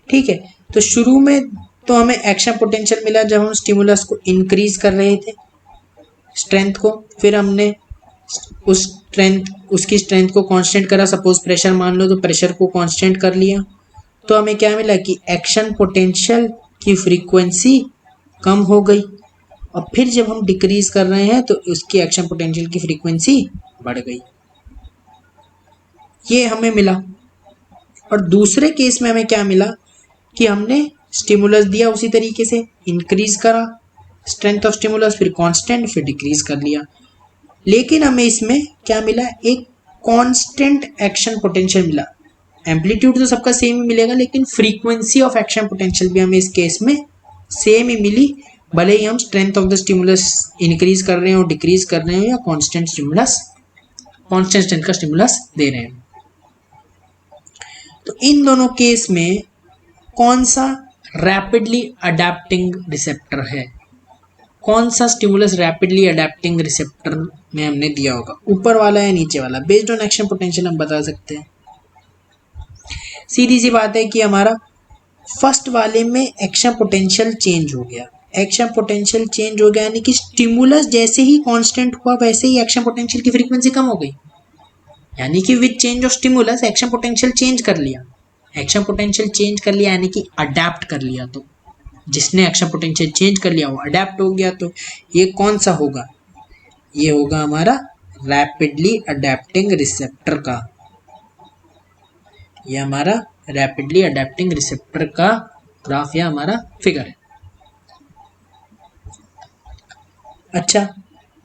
ठीक है, तो शुरू में तो हमें एक्शन पोटेंशियल मिला जब हम स्टिमुलस को इंक्रीज कर रहे थे स्ट्रेंथ को, फिर हमने उसकी स्ट्रेंथ को कांस्टेंट करा। सपोज प्रेशर मान लो तो प्रेशर को कांस्टेंट कर लिया, तो हमें क्या मिला कि एक्शन पोटेंशियल की फ्रीक्वेंसी कम हो गई। और फिर जब हम डिक्रीज कर रहे हैं तो उसकी एक्शन पोटेंशियल की फ्रीक्वेंसी बढ़ गई। ये हमें मिला। और दूसरे केस में हमें क्या मिला कि हमने स्टिमुलस दिया, उसी तरीके से इंक्रीज करा स्ट्रेंथ ऑफ स्टिमुलस, फिर कांस्टेंट, फिर डिक्रीज कर लिया। लेकिन हमें इसमें क्या मिला? एक कांस्टेंट एक्शन पोटेंशियल मिला। एम्पलीट्यूड तो सबका सेम ही मिलेगा, लेकिन फ्रीक्वेंसी ऑफ एक्शन पोटेंशियल भी हमें इस केस में सेम ही मिली, भले ही हम strength of the stimulus increase कर रहे हो, डिक्रीज कर रहे हो, या कांस्टेंट स्ट्रेंथ का स्टिमुलस दे रहे हैं। तो इन दोनों केस में कौन सा रैपिडली अडेप्टिंग रिसेप्टर है, कौन सा स्टिमुलस रैपिडली अडेप्टिंग रिसेप्टर में हमने दिया होगा, ऊपर वाला या नीचे वाला? बेस्ड ऑन एक्शन पोटेंशियल हम बता सकते हैं। सीधी सी बात है कि हमारा फर्स्ट वाले में एक्शन पोटेंशियल चेंज हो गया, एक्शन पोटेंशियल चेंज हो गया यानी कि स्टिमुलस जैसे ही कांस्टेंट हुआ वैसे ही एक्शन पोटेंशियल की फ्रीक्वेंसी कम हो गई, यानी कि with change of stimulus action potential change कर लिया, एक्शन पोटेंशियल चेंज कर लिया यानी कि अडेप्ट कर लिया। तो जिसने एक्शन पोटेंशियल चेंज कर लिया वो अडेप्ट हो गया। तो ये कौन सा होगा? ये होगा हमारा रैपिडली अडेप्टिंग रिसेप्टर का, ये हमारा रैपिडली अडेप्टिंग रिसेप्टर का ग्राफ या हमारा फिगर है। अच्छा,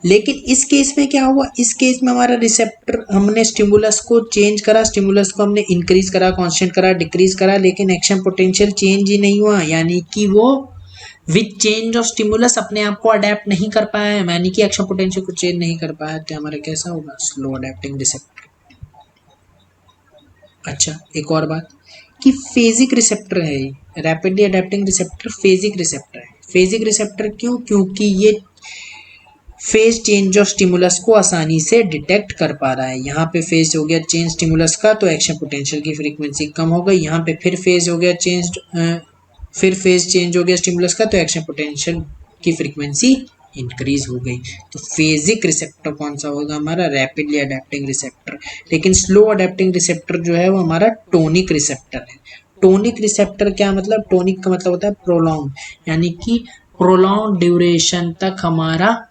लेकिन इस केस में क्या हुआ? इस केस में हमारा रिसेप्टर, हमने स्टिमुलस को चेंज करा, स्टिमुलस को हमने इंक्रीज करा, कांस्टेंट करा, डिक्रीज करा, लेकिन एक्शन पोटेंशियल चेंज ही नहीं हुआ, यानी कि वो विद चेंज ऑफ स्टिमुलस अपने आप को अडेप्ट नहीं कर पाया है, यानी कि एक्शन पोटेंशियल को चेंज नहीं कर पाया। तो हमारा कैसा होगा? Slow adapting receptor. अच्छा, एक और बात कि फेजिक रिसेप्टर है, rapidly adapting receptor phasic receptor है। फेजिक रिसेप्टर क्यों? क्योंकि ये फेज चेंज ऑफ स्टिमुलस को आसानी से डिटेक्ट कर पा रहा है। यहाँ पे फेज हो गया चेंज स्टिमुलस का तो एक्शन पोटेंशियल की फ्रीक्वेंसी कम हो गई, यहाँ पे फिर फेज हो गया चेंज हो गया स्टिमुलस का तो एक्शन पोटेंशियल की फ्रीक्वेंसी इंक्रीज हो गई। तो फेजिक रिसेप्टर कौन सा होगा? हमारा रैपिडली अडेप्टिंग रिसेप्टर। लेकिन स्लो अडेप्टिंग रिसेप्टर जो है वो हमारा टोनिक रिसेप्टर है। टोनिक रिसेप्टर क्या मतलब? टोनिक का मतलब होता है प्रोलॉन्ग, यानी कि प्रोलॉन्ग ड्यूरेशन तक हमारा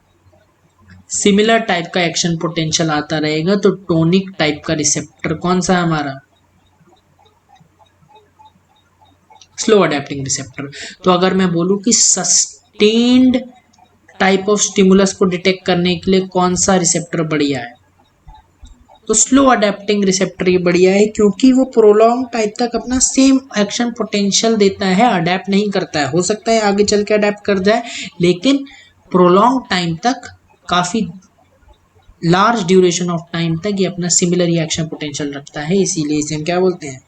सिमिलर टाइप का एक्शन पोटेंशियल आता रहेगा। तो टोनिक टाइप का रिसेप्टर कौन सा है हमारा? Slow adapting receptor. तो अगर मैं बोलूं कि सस्टेन्ड टाइप ऑफ स्टिमुलस को डिटेक्ट करने के लिए कौन सा रिसेप्टर बढ़िया है, तो स्लो अडेप्टिंग रिसेप्टर ही बढ़िया है, क्योंकि वो प्रोलॉन्ग टाइप तक अपना सेम एक्शन पोटेंशियल देता है, अडेप्ट नहीं करता है। हो सकता है आगे चल के अडेप्ट कर जाए, लेकिन प्रोलॉन्ग टाइम तक, काफी लार्ज ड्यूरेशन ऑफ टाइम तक ये अपना सिमिलर ही एक्शन पोटेंशियल रखता है, इसीलिए इसे हम क्या बोलते हैं?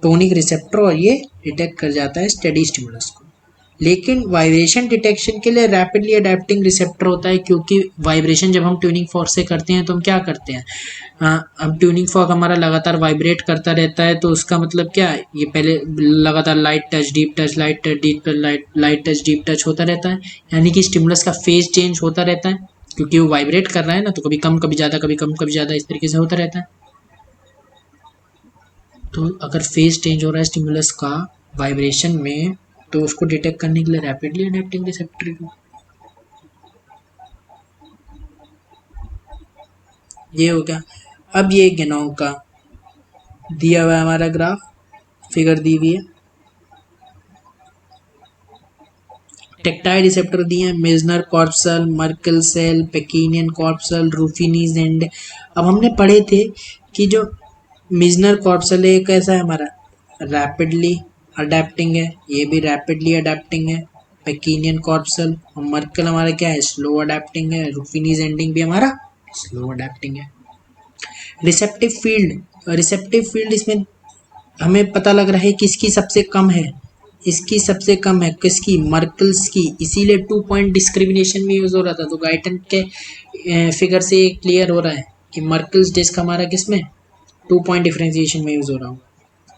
Tonic receptor. और ये डिटेक्ट कर जाता है स्टेडी स्टिमुलस को। लेकिन वाइब्रेशन डिटेक्शन के लिए रैपिडली अडेप्टिंग रिसेप्टर होता है, क्योंकि वाइब्रेशन जब हम ट्यूनिंग फॉर्क से करते हैं तो हम क्या करते हैं, हम ट्यूनिंग फॉर्क हमारा लगातार वाइब्रेट करता रहता है। तो उसका मतलब क्या है? ये पहले लगातार light touch deep touch, light touch deep touch, light touch deep touch होता रहता है, यानी कि स्टिमुलस का फेज चेंज होता रहता है, क्योंकि वो वाइब्रेट कर रहा है ना, तो कभी कम कभी ज़्यादा, कभी कम कभी ज़्यादा, इस तरीके से होता रहता है। तो अगर फेज चेंज हो रहा है स्टिमुलस का वाइब्रेशन में, तो उसको डिटेक्ट करने के लिए रैपिडली अडेप्टिंग रिसेप्टर ये हो गया। अब ये गेनोम का दिया हुआ है हमारा ग्राफ, फिगर दी हुई है। टेक्टाइल रिसेप्टर दिए हैं, Meissner corpuscle, Merkel cell, Pacinian corpuscle, Ruffini's end. अब हमने पढ़े थे कि जो मेजनर कॉर्पसल है कैसा है हमारा? रैपिडली अडेप्टिंग है, ये भी रैपिडली अडेप्टिंग है। पेकिनियन कॉर्पसल और मर्कल हमारा क्या है? स्लो अडेप्टिंग है। रूफिनीज एंडिंग भी हमारा स्लो अडेप्टिंग है। रिसेप्टिव फील्ड इसमें हमें पता लग रहा है किसकी सबसे कम है, इसकी सबसे कम है, किसकी? मर्कल्स की। इसीलिए 2 पॉइंट डिस्क्रिमिनेशन में यूज हो रहा था। तो गाइटन के फिगर से क्लियर हो रहा है कि मर्कल्स डिस्क हमारा किसमें 2 पॉइंट डिफरेंशिएशन में यूज हो रहा हो,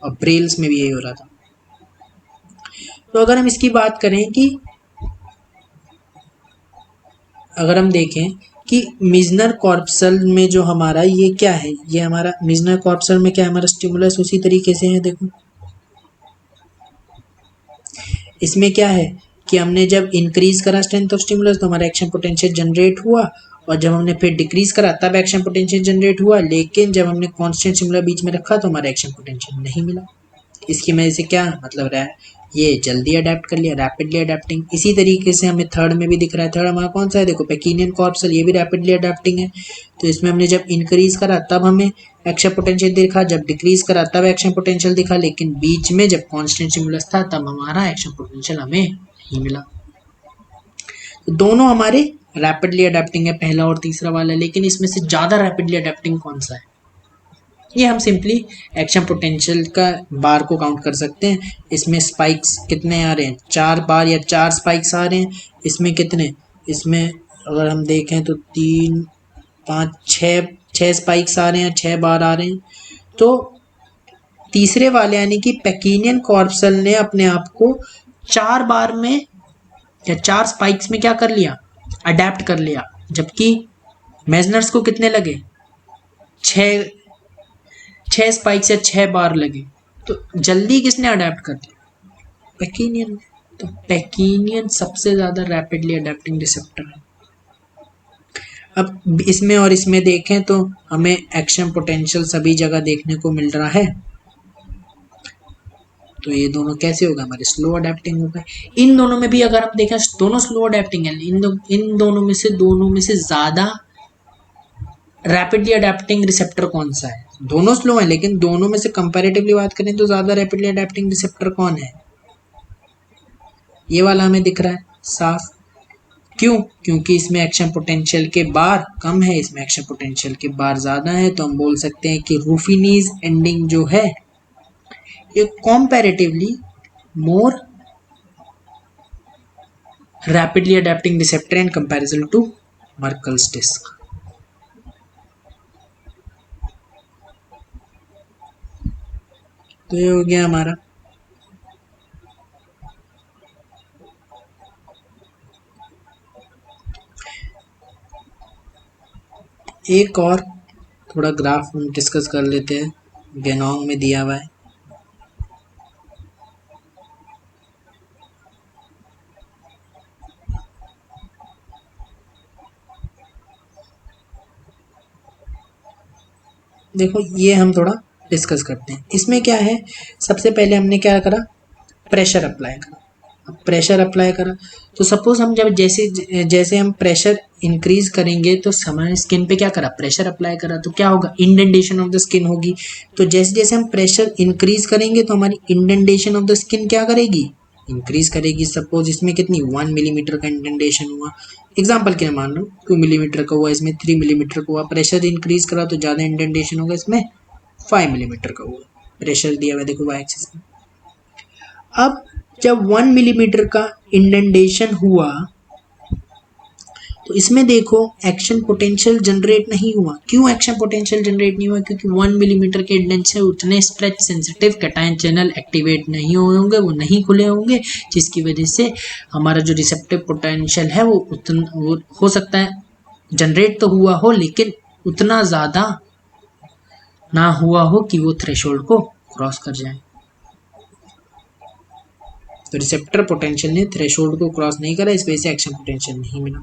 और ब्रेल्स में भी यही हो रहा था। तो अगर हम इसकी बात करें कि अगर हम देखें कि मिजनर कॉर्पसल में जो हमारा ये क्या है, ये हमारा मिजनर कॉर्पसल में क्या है? हमारा स्टिमुलस उसी तरीके से है। देखो इसमें क्या है कि हमने जब इंक्रीज करा स्ट्रेंथ ऑफ स्टिमुलस तो हमारा एक्शन पोटेंशियल जनरेट हुआ, और जब हमने फिर डिक्रीज करा तब एक्शन पोटेंशियल जनरेट हुआ। लेकिन जब हमने कांस्टेंट स्टिमुलस बीच में रखा तो हमारा एक्शन पोटेंशियल नहीं मिला। इसकी वजह से क्या मतलब रहा है? ये जल्दी अडेप्ट कर लिया, रैपिडली अडेप्टिंग। इसी तरीके से हमें थर्ड में भी दिख रहा है। थर्ड हमारा कौन सा है, देखो पेकिनियन कॉर्पसल, ये भी रैपिडली अडेप्टिंग है। तो इसमें हमने जब इंक्रीज करा तब हमें एक्शन पोटेंशियल दिखा, जब डिक्रीज करा तब एक्शन पोटेंशियल दिखा, लेकिन बीच में जब कांस्टेंट स्टिमुलस था तब हमारा एक्शन पोटेंशियल हमें नहीं मिला। तो दोनों हमारे रैपिडली अडेप्टिंग है, पहला और तीसरा वाला। लेकिन इसमें से ज़्यादा रैपिडली अडेप्टिंग कौन सा है, ये हम सिंपली एक्शन पोटेंशियल का बार को काउंट कर सकते हैं। इसमें स्पाइक्स कितने आ रहे हैं, 4 बार या 4 स्पाइक्स आ रहे हैं। इसमें कितने, इसमें अगर हम देखें तो 3 5 6 स्पाइक्स आ रहे हैं, 6 बार आ रहे हैं। तो तीसरे वाले यानी कि पेकिनियन कॉर्पसल ने अपने आप को 4 बार में या 4 स्पाइक्स में क्या कर लिया, अडेप्ट कर लिया। जबकि मेजनर्स को कितने लगे, 6 स्पाइक्स या 6 बार लगे। तो जल्दी किसने अडेप्ट कर लिया, पेकिनियन। तो पेकिनियन सबसे ज़्यादा रैपिडली अडेप्टिंग रिसेप्टर है। अब इसमें और इसमें देखें तो हमें एक्शन पोटेंशियल सभी जगह देखने को मिल रहा है। तो ये दोनों कैसे होगा, हमारे स्लो अडेप्टिंग हो गए। इन दोनों में भी अगर हम देखें दोनों स्लो अडेप्टिंग है। इन दोनों में से ज़्यादा रैपिडली अडेप्टिंग रिसेप्टर कौन सा है, दोनों स्लो हैं लेकिन दोनों में से कंपैरेटिवली बात करें तो ज़्यादा रैपिडली अडेप्टिंग रिसेप्टर कौन है, ये वाला हमें दिख रहा है साफ। क्यों, क्योंकि इसमें एक्शन पोटेंशियल के बार कम है, इसमें एक्शन पोटेंशियल के बार ज़्यादा है। तो हम बोल सकते हैं कि रूफिनीज एंडिंग जो है ये comparatively more rapidly adapting receptor in comparison to Merkel's disc. तो ये हो गया हमारा एक और थोड़ा ग्राफ हम डिस्कस कर लेते हैं, गेनोंग में दिया हुआ है। देखो ये हम थोड़ा डिस्कस करते हैं। इसमें क्या है, सबसे पहले हमने क्या करा, प्रेशर अप्लाई करा। अब प्रेशर अप्लाई करा तो सपोज हम जब जैसे जैसे हम प्रेशर इंक्रीज करेंगे तो हमारे स्किन पे क्या करा, प्रेशर अप्लाई करा, तो क्या होगा, इंडेंटेशन ऑफ द स्किन होगी। तो जैसे जैसे हम प्रेशर इंक्रीज करेंगे तो हमारी इंडेंटेशन ऑफ द स्किन क्या करेगी, इंक्रीज करेगी। सपोज इसमें कितनी 1 मिलीमीटर का इंडेंटेशन हुआ, एग्जाम्पल के लिए मान लो 2 मिलीमीटर का हुआ, इसमें 3 मिलीमीटर का हुआ। प्रेशर इंक्रीज करा तो ज़्यादा इंडेंटेशन होगा, इसमें 5 मिलीमीटर का हुआ। प्रेशर दिया हुआ देखो वाई एक्सिस में। अब जब 1 मिलीमीटर का इंडेंटेशन हुआ तो इसमें देखो एक्शन पोटेंशियल जनरेट नहीं हुआ। क्यों एक्शन पोटेंशियल जनरेट नहीं हुआ, क्योंकि 1 मिलीमीटर के इंडेंट से उतने stretch sensitive cation channel activate नहीं हुए होंगे, वो नहीं खुले होंगे, जिसकी वजह से हमारा जो रिसेप्टिव पोटेंशियल है वो वो हो सकता है जनरेट तो हुआ हो लेकिन उतना ज़्यादा ना हुआ हो कि वो थ्रेशोल्ड को क्रॉस कर जाए। तो रिसेप्टर पोटेंशियल ने थ्रेशोल्ड को क्रॉस नहीं करा, इस वजह से एक्शन पोटेंशियल नहीं मिला।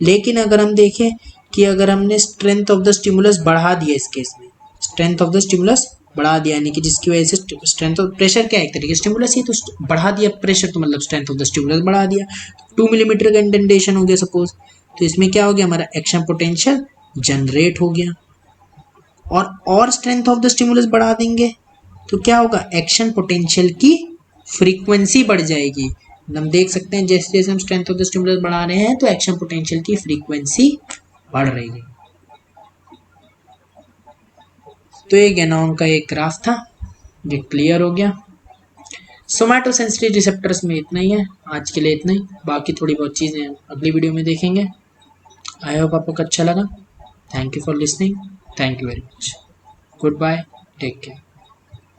लेकिन अगर हम देखें कि अगर हमने स्ट्रेंथ ऑफ द स्टिमुलस बढ़ा दिया, इस केस में स्ट्रेंथ ऑफ द स्टिमुलस बढ़ा दिया, यानी कि जिसकी वजह से स्ट्रेंथ ऑफ प्रेशर क्या है, एक तरीके स्टिमुलस ही तो बढ़ा दिया प्रेशर, तो मतलब स्ट्रेंथ ऑफ द स्टिमुलस बढ़ा दिया। 2 मिलीमीटर का इंडेंटेशन हो गया सपोज, तो इसमें क्या हो गया, हमारा एक्शन पोटेंशियल जनरेट हो गया। और स्ट्रेंथ ऑफ द स्टिमुलस बढ़ा देंगे तो क्या होगा, एक्शन पोटेंशियल की फ्रीक्वेंसी बढ़ जाएगी। हम देख सकते हैं जैसे जैसे हम स्ट्रेंथ ऑफ द स्टिमुलस बढ़ा रहे हैं तो एक्शन पोटेंशियल की फ्रीक्वेंसी बढ़ रही है। तो ये गेनोंग का एक ग्राफ था, ये क्लियर हो गया। सोमैटोसेंसिटिव रिसेप्टर्स में इतना ही है, आज के लिए इतना ही। बाकी थोड़ी बहुत चीज़ें अगली वीडियो में देखेंगे। आई होप आपको अच्छा लगा। Thank you for listening, thank you very much, goodbye, take care.